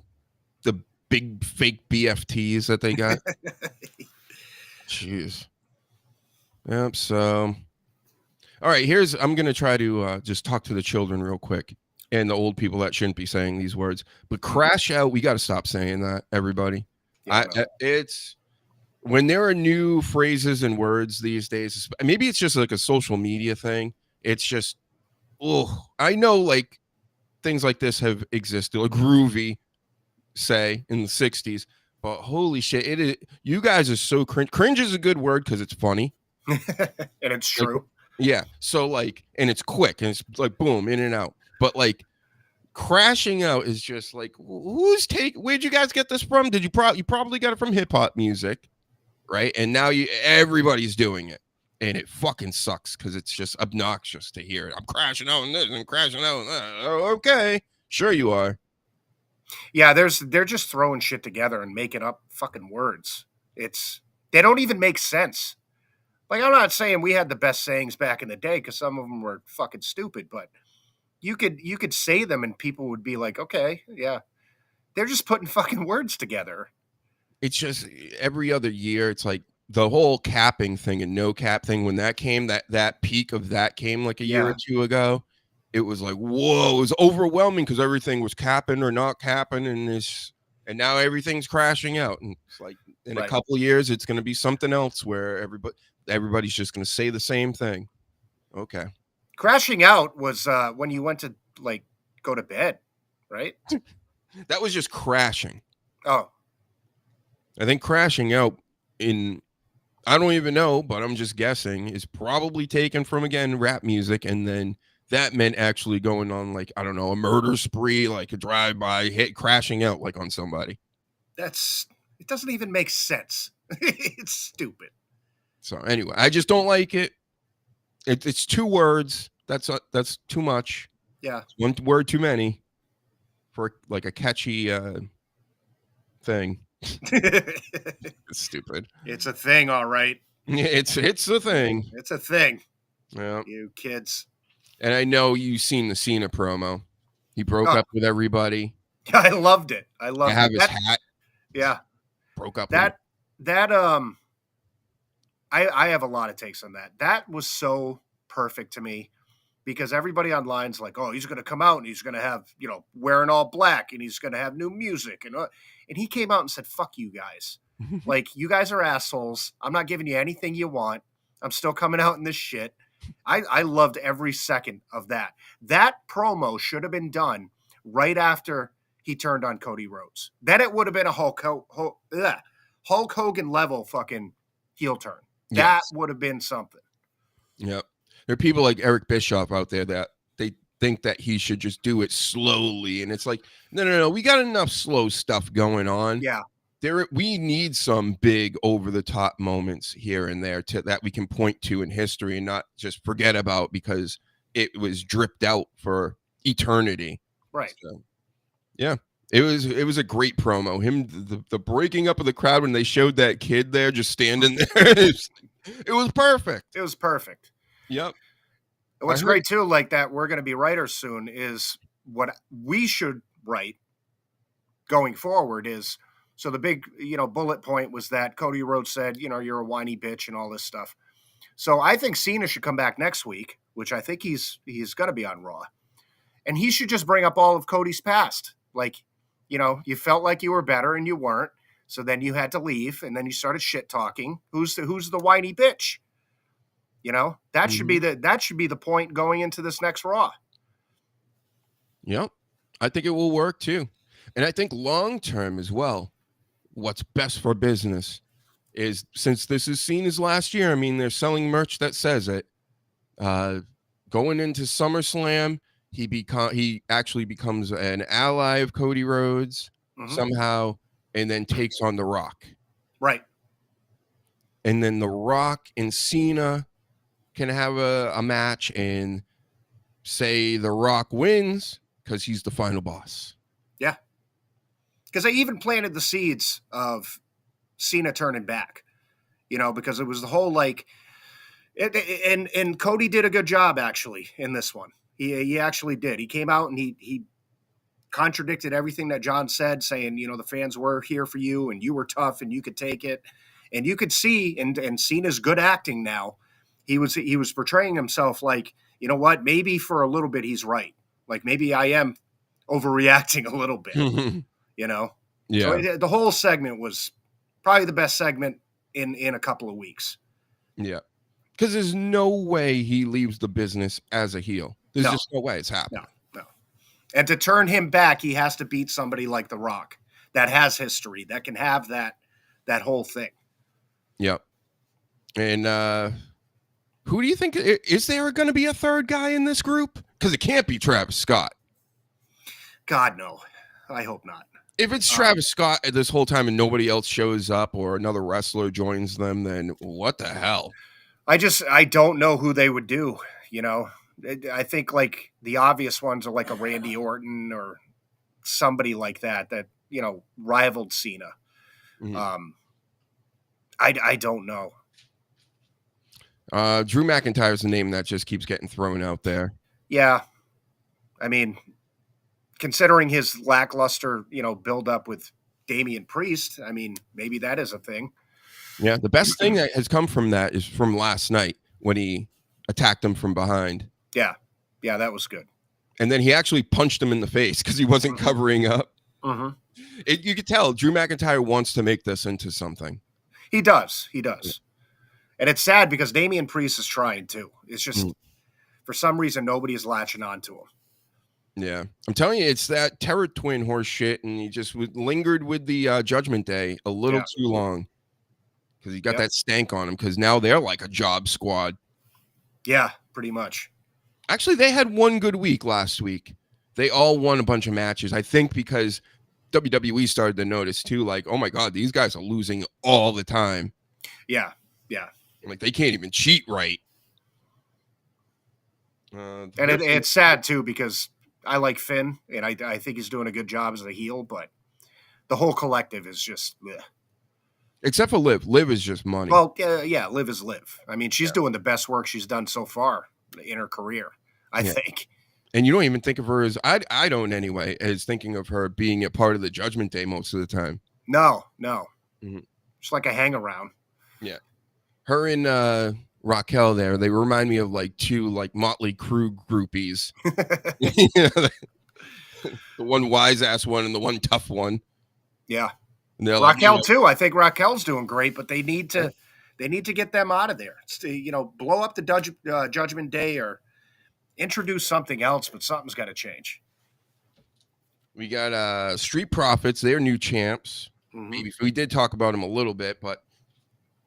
the big fake BFTs that they got. Jeez. Yep. So, all right. I'm going to try to just talk to the children real quick and the old people that shouldn't be saying these words. But crash out. We got to stop saying that, everybody. Yeah, when there are new phrases and words these days, maybe it's just like a social media thing. It's just, oh, I know like things like this have existed, like groovy, say in the 60s, but holy shit, it is. You guys are so cringe. Cringe is a good word because it's funny. And it's true. Like, yeah. So like, and it's quick and it's like boom, in and out. But like crashing out is just like, where'd you guys get this from? Did you probably got it from hip hop music, right? And now everybody's doing it. And it fucking sucks because it's just obnoxious to hear it. I'm crashing out and this and crashing out and that. Oh, okay. Sure you are. Yeah, they're just throwing shit together and making up fucking words. They don't even make sense. Like, I'm not saying we had the best sayings back in the day because some of them were fucking stupid, but you could say them and people would be like, okay, yeah. They're just putting fucking words together. It's just every other year, it's like the whole capping thing and no cap thing. When that came, that peak of that came like a year or two ago, it was like, whoa, it was overwhelming because everything was capping or not capping, and now everything's crashing out. And it's like in a couple of years, it's going to be something else where everybody's just going to say the same thing. Okay. Crashing out was when you went to like go to bed, right? That was just crashing. Oh. I think crashing out I don't even know, but I'm just guessing, is probably taken from, again, rap music. And then that meant actually going on like, I don't know, a murder spree, like a drive-by hit, crashing out like on somebody. It doesn't even make sense. It's stupid. So anyway, I just don't like it. It's two words. That's too much. Yeah. It's one word too many for like a catchy thing. It's stupid. It's a thing, all right. It's a thing. It's a thing. Yeah. You kids. And I know you've seen the Cena promo. He broke up with everybody. I loved it. I have his hat. Yeah. Broke up. I have a lot of takes on that. That was so perfect to me because everybody online's like, oh, he's going to come out and he's going to have, wearing all black and he's going to have new music. And he came out and said, fuck you guys. Like, you guys are assholes. I'm not giving you anything you want. I'm still coming out in this shit. I loved every second of that. That promo should have been done right after he turned on Cody Rhodes. Then it would have been a Hulk Hogan level fucking heel turn. That would have been something. Yep. There are people like Eric Bischoff out there that they think that he should just do it slowly. And it's like, no. We got enough slow stuff going on. Yeah. We need some big over-the-top moments here and there that we can point to in history and not just forget about because it was dripped out for eternity. Right. So, yeah. It was a great promo. The breaking up of the crowd when they showed that kid there just standing there. It was perfect. It was perfect. Yep. What's great too, like that we're going to be writers soon, is what we should write going forward is, so the big, bullet point was that Cody Rhodes said, you're a whiny bitch and all this stuff. So I think Cena should come back next week, which I think he's going to be on Raw. And he should just bring up all of Cody's past. Like, you felt like you were better and you weren't. So then you had to leave and then you started shit talking. Who's the whiny bitch? That should be the point going into this next Raw. Yep. I think it will work too. And I think long term as well, what's best for business is, since this is seen as last year, I mean, they're selling merch that says it. Going into SummerSlam, he actually becomes an ally of Cody Rhodes somehow, and then takes on The Rock. Right. And then The Rock and Cena can have a match, and say The Rock wins because he's the final boss. Yeah. Because they even planted the seeds of Cena turning back, because it was the whole and Cody did a good job actually in this one. He actually did. He came out and he contradicted everything that John said, saying, the fans were here for you and you were tough and you could take it. And you could see, and Cena's good acting now. He was portraying himself like, what, maybe for a little bit he's right. Like, maybe I am overreacting a little bit, Yeah. So the whole segment was probably the best segment in a couple of weeks. Yeah. Because there's no way he leaves the business as a heel. There's No. just no way it's happening. No. And to turn him back, he has to beat somebody like The Rock that has history, that can have that whole thing. Yep. And who do you think, is there going to be a third guy in this group? Because it can't be Travis Scott. God, no. I hope not. If it's Travis Scott this whole time and nobody else shows up or another wrestler joins them, then what the hell? I don't know who they would do, you know. I think like the obvious ones are like a Randy Orton or somebody like that, you know, rivaled Cena. Mm-hmm. I don't know. Drew McIntyre is the name that just keeps getting thrown out there. Yeah. I mean, considering his lackluster, you know, build up with Damian Priest, I mean, maybe that is a thing. Yeah, the best thing that has come from that is from last night when he attacked him from behind. Yeah, that was good. And then he actually punched him in the face because he wasn't covering up. Mm-hmm. You could tell Drew McIntyre wants to make this into something. He does. And it's sad because Damian Priest is trying too. It's just, for some reason, nobody is latching on to him. Yeah. I'm telling you, it's that Terror Twin horse shit, and he just lingered with the Judgment Day a little too long. Because he got that stank on him, because now they're like a job squad. Yeah, pretty much. Actually, they had one good week last week. They all won a bunch of matches. I think because WWE started to notice too, like, oh my God, these guys are losing all the time. Yeah. Like they can't even cheat right. And it's sad too, because I like Finn, and I think he's doing a good job as a heel, but the whole collective is just... Bleh. Except for Liv. Liv is just money. Well, yeah, Liv is Liv. I mean, she's doing the best work she's done so far in her career, I think. And you don't even think of her as, I don't anyway, as thinking of her being a part of the Judgment Day most of the time. No. Mm-hmm. Just like a hang around. Yeah. Her and Raquel there, they remind me of like two like Motley Crue groupies. You know, the one wise ass one and the one tough one. Yeah. Raquel too. I think Raquel's doing great, but they need to get them out of there. It's to, you know, blow up the Judgment Day or introduce something else, but something's got to change. We got Street Profits. They're new champs. Mm-hmm. Maybe we did talk about them a little bit, but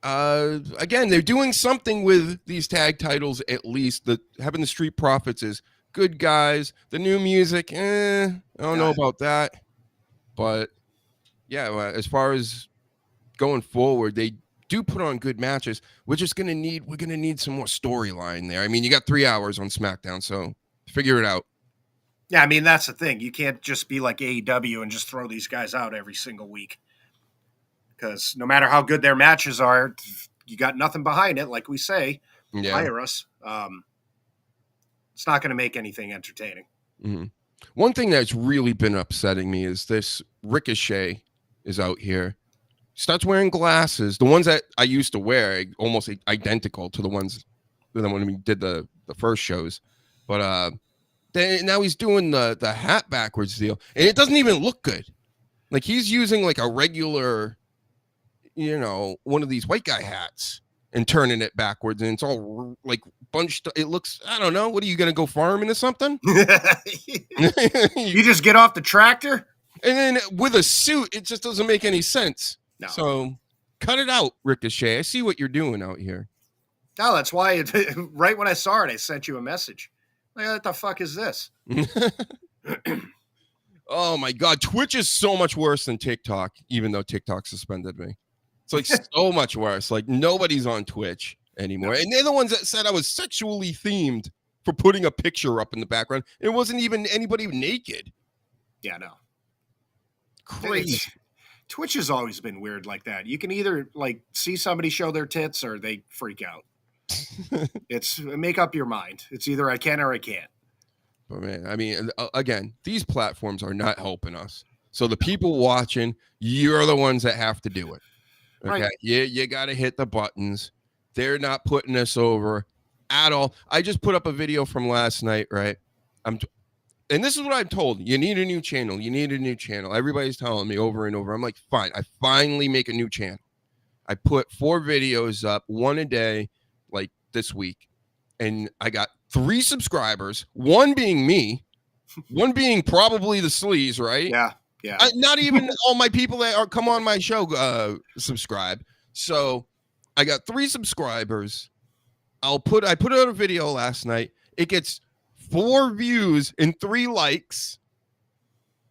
again, they're doing something with these tag titles. At least having the Street Profits is good guys. The new music, I don't know about that, but. Yeah, as far as going forward, they do put on good matches. We're gonna need some more storyline there. I mean, you got 3 hours on SmackDown, so figure it out. Yeah, I mean, that's the thing. You can't just be like AEW and just throw these guys out every single week. Because no matter how good their matches are, you got nothing behind it, like we say. Yeah. Hire us. It's not going to make anything entertaining. Mm-hmm. One thing that's really been upsetting me is this Ricochet is out here. Starts wearing glasses, the ones that I used to wear, almost identical to the ones when we did the first shows. But then now he's doing the hat backwards deal, and it doesn't even look good. Like he's using like a regular, you know, one of these white guy hats and turning it backwards, and it's all like bunched. It looks, I don't know. What are you gonna go farming or something? You just get off the tractor. And then with a suit, it just doesn't make any sense. No. So cut it out, Ricochet. I see what you're doing out here. No, that's why right when I saw it, I sent you a message. Like, what the fuck is this? Oh my God. Twitch is so much worse than TikTok, even though TikTok suspended me. It's like so much worse. Like nobody's on Twitch anymore. No. And they're the ones that said I was sexually themed for putting a picture up in the background. It wasn't even anybody naked. Yeah, no. Crazy. Twitch has always been weird like that. You can either like see somebody show their tits or they freak out. It's make up your mind. It's either I can or I can't. But man, I mean, again, these platforms are not helping us. So the people watching, you're the ones that have to do it. Okay. Right. You got to hit the buttons. They're not putting us over at all. I just put up a video from last night, right? And this is what I'm told. You need a new channel. You need a new channel. Everybody's telling me over and over. I'm like, fine. I finally make a new channel. I put 4 videos up, one a day, like this week, and I got 3 subscribers, one being me, one being probably the sleaze, right? Yeah. Not even all my people that are come on my show subscribe. So I got 3 subscribers. I put out a video last night. It gets 4 views and 3 likes.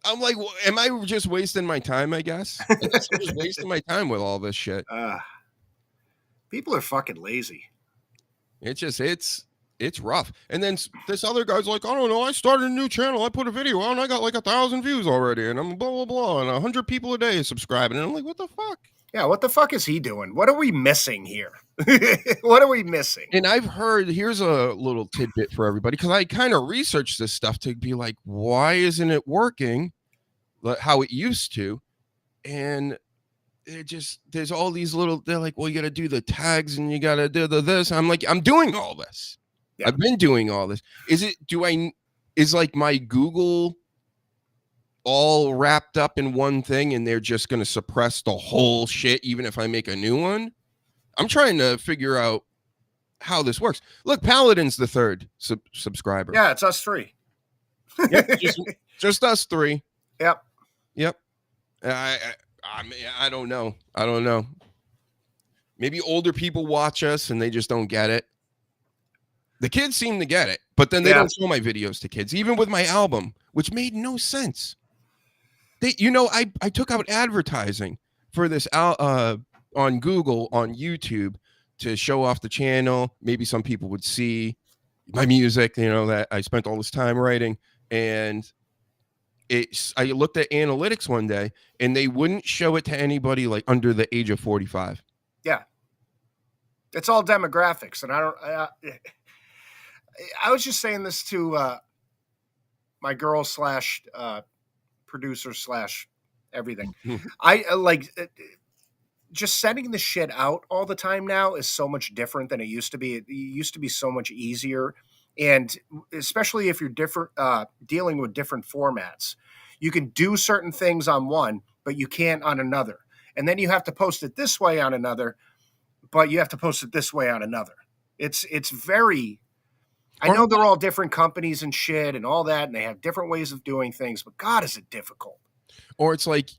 I'm like, am I just wasting my time? I guess I'm just wasting my time with all this shit. People are fucking lazy. It's rough. And then this other guy's like, I don't know, I started a new channel. I put a video out and I got like 1,000 views already. And I'm blah, blah, blah. And 100 people a day subscribing. And I'm like, what the fuck? Yeah, what the fuck is he doing? What are we missing here? What are we missing? And I've heard, here's a little tidbit for everybody, because I kind of researched this stuff to be like, why isn't it working how it used to? And there's all these little, they're like, well, you got to do the tags and you got to do this. I'm like, I'm doing all this. Yeah. I've been doing all this. Is like my Google all wrapped up in one thing and they're just going to suppress the whole shit even if I make a new one? I'm trying to figure out how this works. Look, Paladin's the 3rd subscriber. Yeah, it's us 3. Yep, just us 3. Yep. I don't know. Maybe older people watch us and they just don't get it. The kids seem to get it, but then they don't show my videos to kids, even with my album, which made no sense. I took out advertising for this on Google, on YouTube, to show off the channel. Maybe some people would see my music, that I spent all this time writing. And I looked at analytics one day and they wouldn't show it to anybody like under the age of 45. Yeah. It's all demographics. And I was just saying this to my girl / producer / everything. I like just sending the shit out all the time now is so much different than it used to be. It used to be so much easier. And especially if you're dealing with different formats, you can do certain things on one, but you can't on another. And then you have to post it this way on another, but you have to post it this way on another. It's very, I know they're all different companies and shit and all that, and they have different ways of doing things, but God, is it difficult. Or it's like,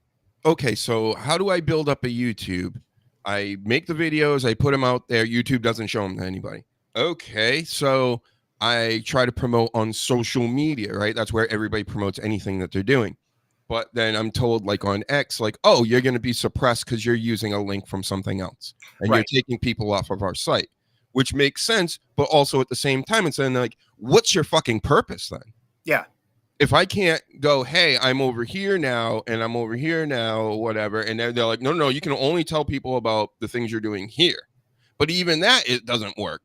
okay, so how do I build up a YouTube? I make the videos, I put them out there. YouTube doesn't show them to anybody. Okay, so I try to promote on social media, right? That's where everybody promotes anything that they're doing. But then I'm told, like on X, like, oh, you're going to be suppressed because you're using a link from something else. And you're taking people off of our site, which makes sense. But also at the same time, it's saying like, what's your fucking purpose then? Yeah. If I can't go, hey, I'm over here now and I'm over here now, or whatever. And they're like, no, you can only tell people about the things you're doing here. But even that, it doesn't work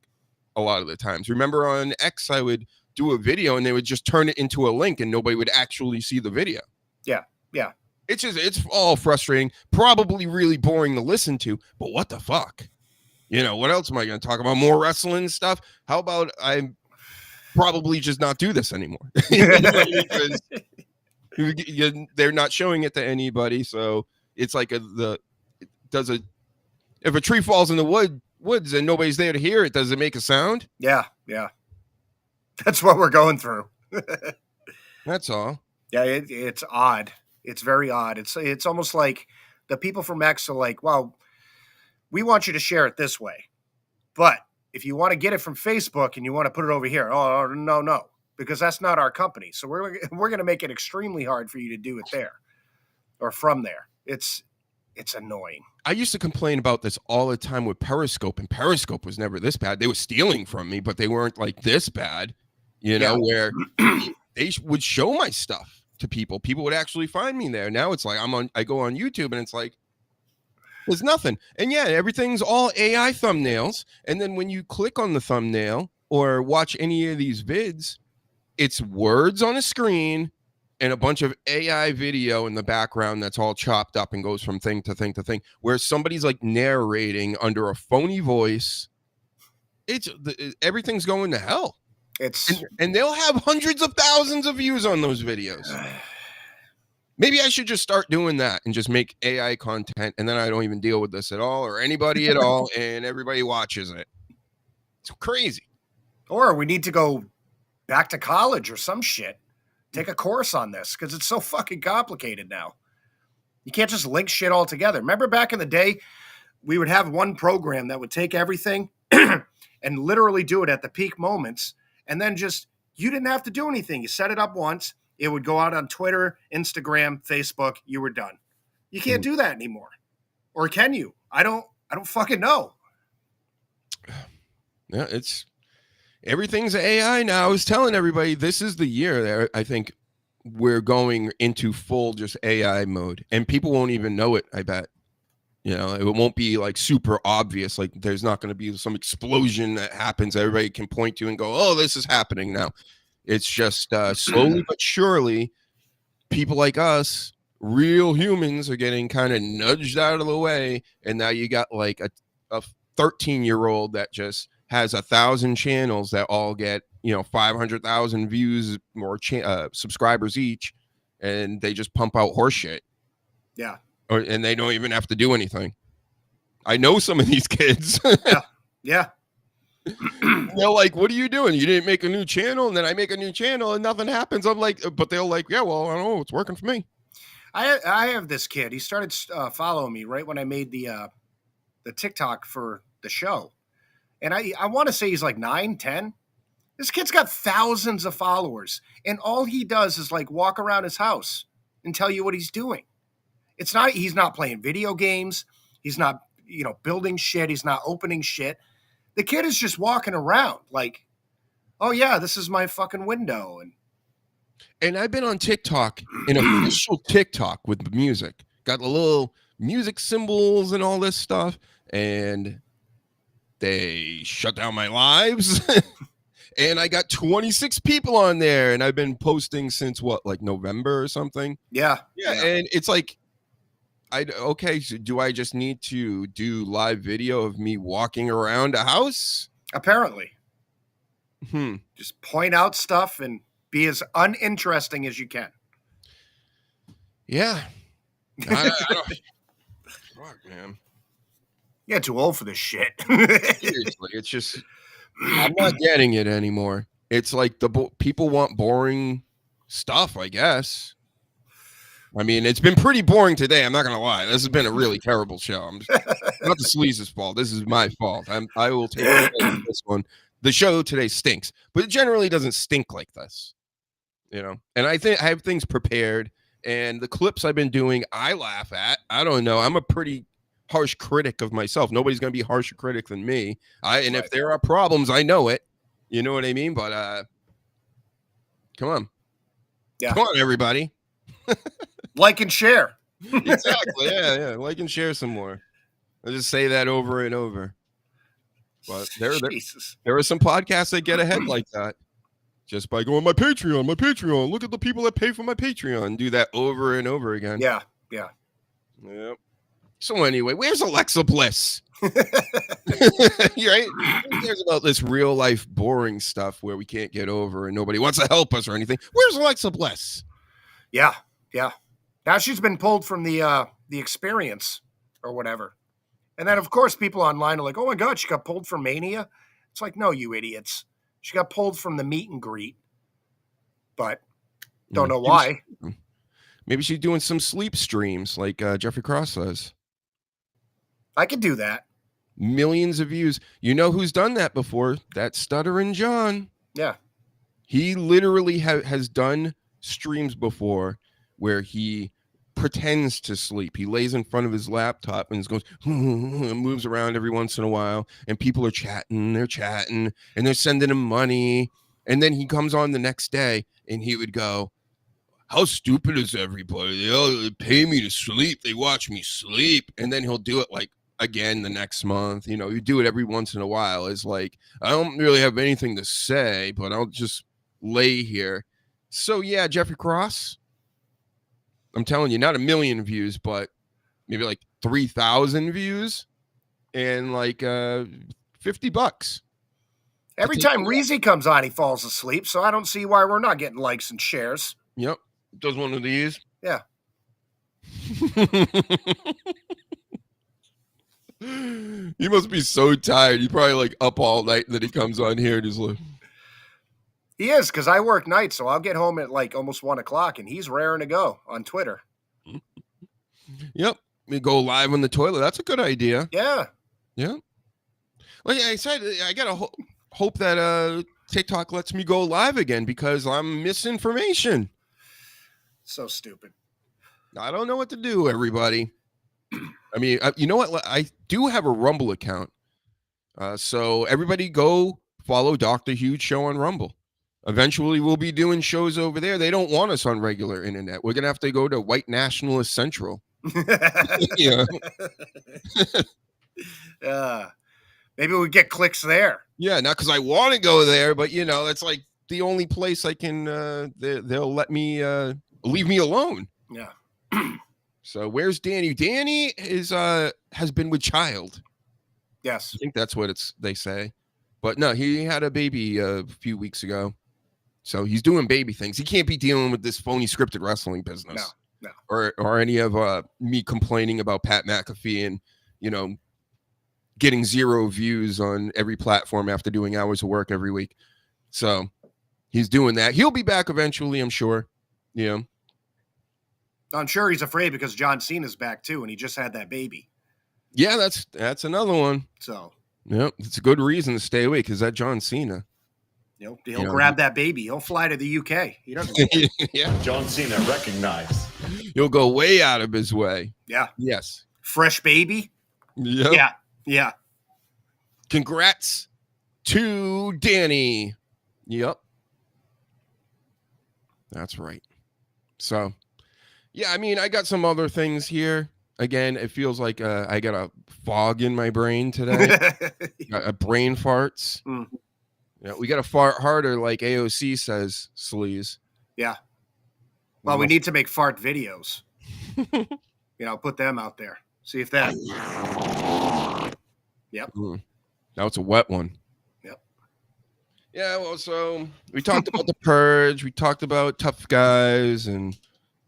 a lot of the times. Remember on X, I would do a video and they would just turn it into a link and nobody would actually see the video. Yeah. It's all frustrating, probably really boring to listen to, but what the fuck? What else am I going to talk about? More wrestling stuff? How about I probably just not do this anymore? Because they're not showing it to anybody. So it's like if a tree falls in the woods and nobody's there to hear it, does it make a sound? Yeah. That's what we're going through. That's all. Yeah, it's odd. It's very odd. It's almost like the people from X are like, well, we want you to share it this way. But if you want to get it from Facebook and you want to put it over here, oh, no, because that's not our company. So we're going to make it extremely hard for you to do it there or from there. It's annoying. I used to complain about this all the time with Periscope, and Periscope was never this bad. They were stealing from me, but they weren't like this bad, where they would show my stuff to people. People would actually find me there. Now it's like I go on YouTube and it's like, there's nothing. And yeah, everything's all AI thumbnails. And then when you click on the thumbnail or watch any of these vids, it's words on a screen and a bunch of AI video in the background that's all chopped up and goes from thing to thing to thing, where somebody's like narrating under a phony voice. Everything's going to hell. And they'll have hundreds of thousands of views on those videos. Maybe I should just start doing that and just make AI content, and then I don't even deal with this at all or anybody at all, and everybody watches it. It's crazy. Or we need to go back to college or some shit. Take a course on this because it's so fucking complicated now. You can't just link shit all together. Remember back in the day, we would have one program that would take everything and literally do it at the peak moments, and then just, you didn't have to do anything. You set it up once. It would go out on Twitter, Instagram, Facebook. You were done. You can't do that anymore. Or can you? I don't fucking know. Yeah, everything's AI now. I was telling everybody this is the year that I think we're going into full just AI mode, and people won't even know it. I bet. It won't be like super obvious. Like there's not going to be some explosion that happens. Everybody can point to and go, "Oh, this is happening now." It's just slowly but surely, people like us, real humans, are getting kind of nudged out of the way. And now you got like a 13-year-old that just has 1,000 channels that all get 500,000 views or subscribers each, and they just pump out horse shit. Yeah. And they don't even have to do anything. I know some of these kids. Yeah. They're like, what are you doing? You didn't make a new channel? And then I make a new channel and nothing happens. I'm like, but they're like, yeah, well, I don't know. It's working for me. I have this kid. He started following me right when I made the TikTok for the show. And I want to say he's like 9, 10. This kid's got thousands of followers. And all he does is like walk around his house and tell you what he's doing. He's not playing video games. He's not, building shit. He's not opening shit. The kid is just walking around like, oh yeah, this is my fucking window. And I've been on TikTok, an official TikTok with music. Got the little music symbols and all this stuff. And they shut down my lives. And I got 26 people on there. And I've been posting since like November or something? Yeah. And it's like, so do I just need to do live video of me walking around a house? Apparently. Just point out stuff and be as uninteresting as you can. Yeah. I don't, fuck, man. You're too old for this shit. Seriously, it's just, I'm not getting it anymore. It's like people want boring stuff, I guess. I mean, it's been pretty boring today. I'm not going to lie. This has been a really terrible show. Not the Sleaze's fault. This is my fault. I will take this one. The show today stinks, but it generally doesn't stink like this, And I think I have things prepared, and the clips I've been doing, I laugh at. I don't know. I'm a pretty harsh critic of myself. Nobody's going to be a harsher critic than me. If there are problems, I know it. You know what I mean? But come on. Yeah. Come on, everybody. Like and share. Exactly. Yeah. Like and share some more. I just say that over and over. But there are some podcasts that get ahead like that. Just by going, my Patreon. Look at the people that pay for my Patreon. Do that over and over again. Yeah. Yep. So anyway, where's Alexa Bliss? Right? Who cares about this real life boring stuff where we can't get over and nobody wants to help us or anything? Where's Alexa Bliss? Yeah. Now she's been pulled from the experience or whatever. And then, of course, people online are like, oh, my God, she got pulled from Mania. It's like, no, you idiots. She got pulled from the meet and greet. But don't know why. Maybe she's doing some sleep streams like Jeffrey Cross does. I could do that. Millions of views. You know who's done that before? That Stuttering John. Yeah. He literally has done streams before where he pretends to sleep. He lays in front of his laptop and goes and moves around every once in a while, and people are chatting, and they're sending him money, and then he comes on the next day and he would go, how stupid is everybody? They pay me to sleep. They watch me sleep. And then he'll do it like again the next month. You do it every once in a while. It's like, I don't really have anything to say, but I'll just lay here. So yeah, Jeffrey Cross, I'm telling you, not 1 million views, but maybe like 3,000 views and like $50. Every time Reezy comes on, he falls asleep. So I don't see why we're not getting likes and shares. Yep. Does one of these. Yeah. He must be so tired. He's probably like up all night, and then he comes on here and he's like, He is, because I work nights, so I'll get home at like almost 1 o'clock, and he's raring to go on Twitter. "Yep, we go live on the toilet. That's a good idea." Yeah. Yeah. Well, yeah, I said I gotta hope that TikTok lets me go live again because I'm misinformation. So stupid. I don't know what to do, everybody. I mean, you know what? I do have a Rumble account. So everybody go follow Dr. Huge Show on Rumble. Eventually, we'll be doing shows over there. They don't want us on regular internet. We're going to have to go to White Nationalist Central. Yeah. Maybe we get clicks there. Yeah, not because I want to go there, but, you know, it's like the only place I can, they'll let me, leave me alone. Yeah. So where's Danny? Danny has been with child. Yes. I think that's what they say. But no, he had a baby a few weeks ago. So he's doing baby things. He can't be dealing with this phony scripted wrestling business. No. Or any of me complaining about Pat McAfee and, you know, getting 0 views on every platform after doing hours of work every week. So he's doing that. He'll be back eventually, I'm sure. Yeah. I'm sure he's afraid because John Cena's back too, and he just had that baby. Yeah, that's another one. So, yep, it's a good reason to stay away because that John Cena. He'll grab that baby. He'll fly to the UK. He doesn't. Yeah, John Cena recognized. He'll go way out of his way. Yeah. Yes. Fresh baby. Yep. Yeah. Congrats to Danny. Yep. That's right. So, yeah, I mean, I got some other things here. Again, it feels like I got a fog in my brain today. Brain farts. Mm. Yeah, we got to fart harder, like AOC says, sleaze. Yeah. Well, we need to make fart videos. Put them out there. See if that. Yep. Now it's a wet one. Yep. Yeah, well, so we talked about the Purge. We talked about Tough Guys and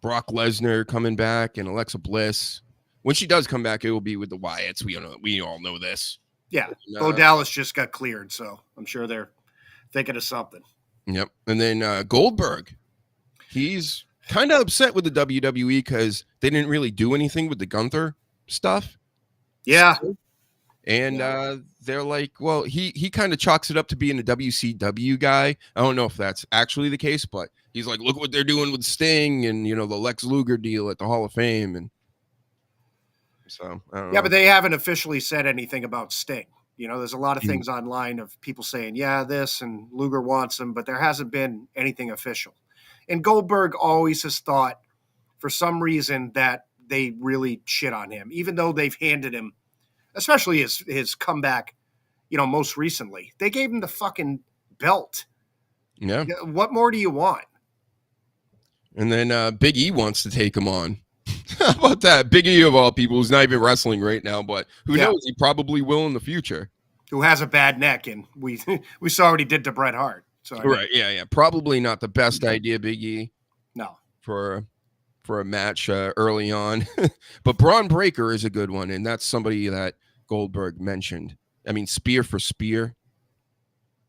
Brock Lesnar coming back and Alexa Bliss. When she does come back, it will be with the Wyatts. We all know this. Yeah. Bo Dallas just got cleared, so I'm sure they're thinking of something. Yep. And then Goldberg. He's kind of upset with the WWE because they didn't really do anything with the Gunther stuff. Yeah. And they're like, well, he kind of chalks it up to being a WCW guy. I don't know if that's actually the case, but he's like, look what they're doing with Sting and, the Lex Luger deal at the Hall of Fame. And so, I don't know. But they haven't officially said anything about Sting. There's a lot of things online of people saying, yeah, this and Luger wants him, but there hasn't been anything official. And Goldberg always has thought, for some reason, that they really shit on him, even though they've handed him, especially his comeback, most recently. They gave him the fucking belt. Yeah. What more do you want? And then Big E wants to take him on. How about that? Big E, of all people, who's not even wrestling right now, but who knows? He probably will in the future. Who has a bad neck, and we saw what he did to Bret Hart. So right, yeah. Probably not the best idea, Big E. No. For a match early on. But Braun Breaker is a good one, and that's somebody that Goldberg mentioned. I mean, spear for spear.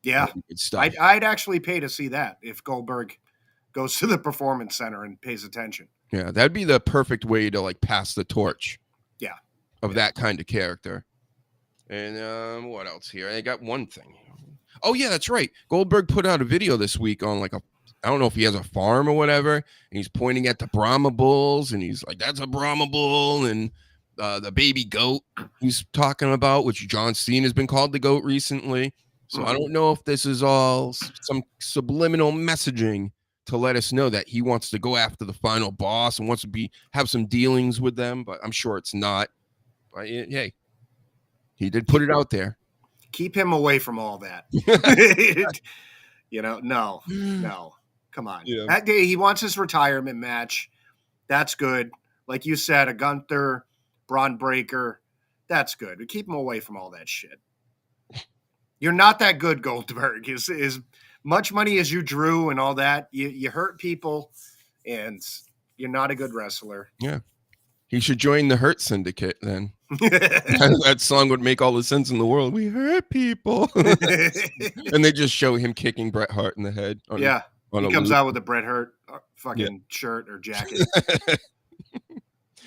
Yeah. Good stuff. I'd actually pay to see that if Goldberg goes to the Performance Center and pays attention. Yeah, that'd be the perfect way to pass the torch. Yeah. Of that kind of character. And what else here? I got one thing. Oh yeah, that's right. Goldberg put out a video this week on I don't know if he has a farm or whatever, and he's pointing at the Brahma bulls, and he's like, "That's a Brahma bull," and the baby goat he's talking about, which John Cena has been called the goat recently. So I don't know if this is all some subliminal messaging to let us know that he wants to go after the final boss and wants to have some dealings with them, but I'm sure it's not. But hey, he did put it out there. Keep him away from all that. No. Come on. Yeah. That day, he wants his retirement match. That's good. Like you said, a Gunther, Braun Breaker. That's good. But keep him away from all that shit. You're not that good, Goldberg. As much money as you drew and all that, you hurt people, and you're not a good wrestler. Yeah. He should join the Hurt Syndicate then. That song would make all the sense in the world. We hurt people. And they just show him kicking Bret Hart in the head. He comes out with a Bret Hart fucking shirt or jacket.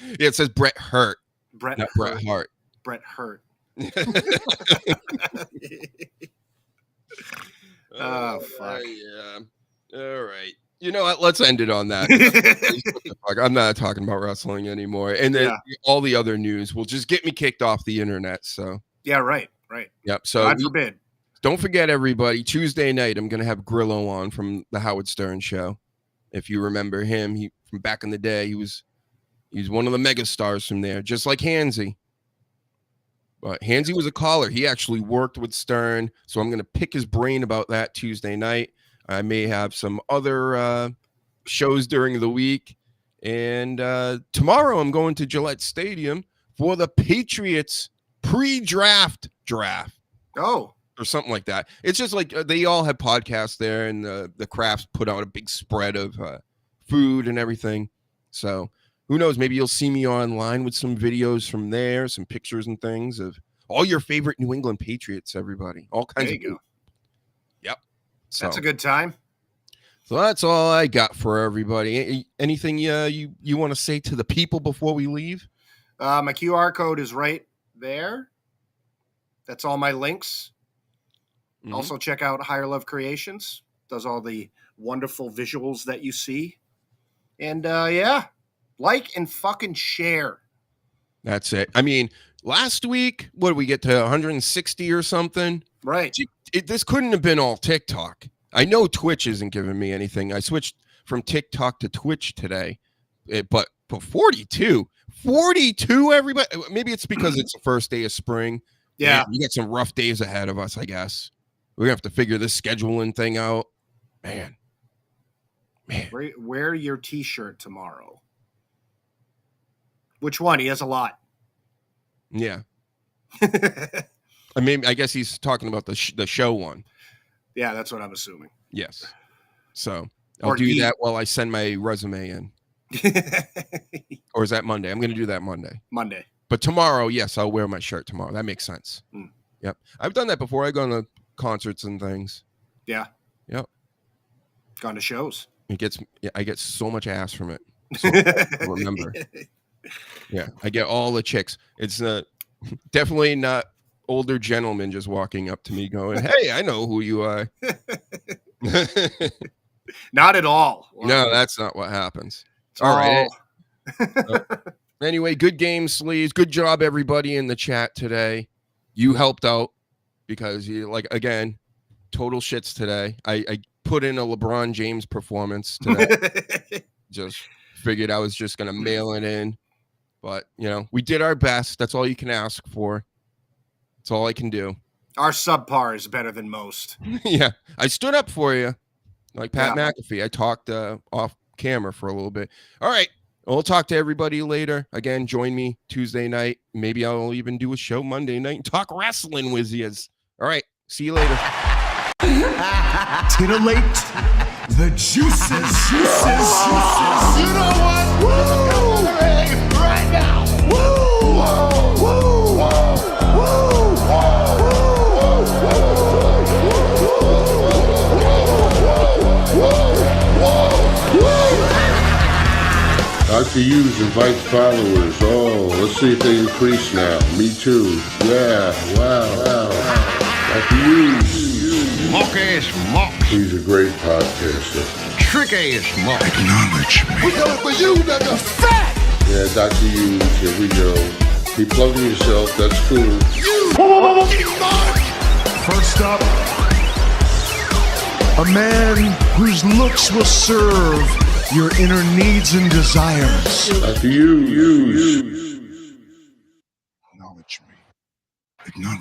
Yeah, it says Bret Hurt. Bret Hart. Bret Hurt. Oh, fuck. Yeah. All right. You know what? Let's end it on that. I'm not talking about wrestling anymore. And then all the other news will just get me kicked off the internet. So yeah, right. Yep. So God forbid. Don't forget, everybody, Tuesday night, I'm going to have Grillo on from the Howard Stern Show. If you remember him, he from back in the day, he's one of the mega stars from there, just like Hansy. But Hansy was a caller. He actually worked with Stern. So I'm going to pick his brain about that Tuesday night. I may have some other shows during the week. And tomorrow I'm going to Gillette Stadium for the Patriots pre-draft draft. Oh. Or something like that. It's just like they all have podcasts there, and the Crafts put out a big spread of food and everything. So who knows? Maybe you'll see me online with some videos from there, some pictures and things of all your favorite New England Patriots, everybody. All kinds of. Yep. So that's a good time. So that's all I got for everybody. Anything you want to say to the people before we leave? My QR code is right there. That's all my links. Mm-hmm. Also check out Higher Love Creations. Does all the wonderful visuals that you see. And like and fucking share. That's it. I mean, last week, what did we get to 160 or something? Right. This couldn't have been all TikTok. I know Twitch isn't giving me anything. I switched from TikTok to Twitch today. But 42, everybody. Maybe it's because it's the first day of spring. Yeah. You got some rough days ahead of us, I guess. We're going to have to figure this scheduling thing out. Man. Wear your t-shirt tomorrow. Which one? He has a lot. Yeah. I guess he's talking about the show one. Yeah, that's what I'm assuming. Yes. So I'll do that while I send my resume in. Or is that Monday? I'm going to do that Monday. But tomorrow, yes, I'll wear my shirt tomorrow. That makes sense. Mm. Yep. I've done that before. I go to concerts and things. Yeah. Yep. Gone to shows. I get so much ass from it. So I remember. Yeah. I get all the chicks. It's definitely not older gentlemen just walking up to me going, "Hey, I know who you are." Not at all. Wow. No, that's not what happens. All right. Anyway, good game, Sleaze. Good job, everybody in the chat today. You helped out because you again, total shits today. I put in a LeBron James performance today. Just figured I was just gonna mail it in, but we did our best. That's all you can ask for. That's all I can do. Our subpar is better than most. Yeah, I stood up for you, like Pat McAfee. I talked off camera for a little bit. All right. We'll talk to everybody later. Again, join me Tuesday night. Maybe I'll even do a show Monday night and talk wrestling with you. All right. See you later. Titillate the juices. You know what? Woo! Right now. Woo! Woo! Woo! Dr. Hughes invites followers. Oh, let's see if they increase now. Me too. Yeah, wow. Dr. Hughes. Mock-ass mock. He's a great podcaster. Trick-ass mock. Acknowledge me. We coming for you, nigga. Fat! Yeah, Dr. Hughes, here we go. Keep plugging yourself, that's cool. You! First up, a man whose looks will serve your inner needs and desires. Dr. Hughes. Acknowledge me. Acknowledge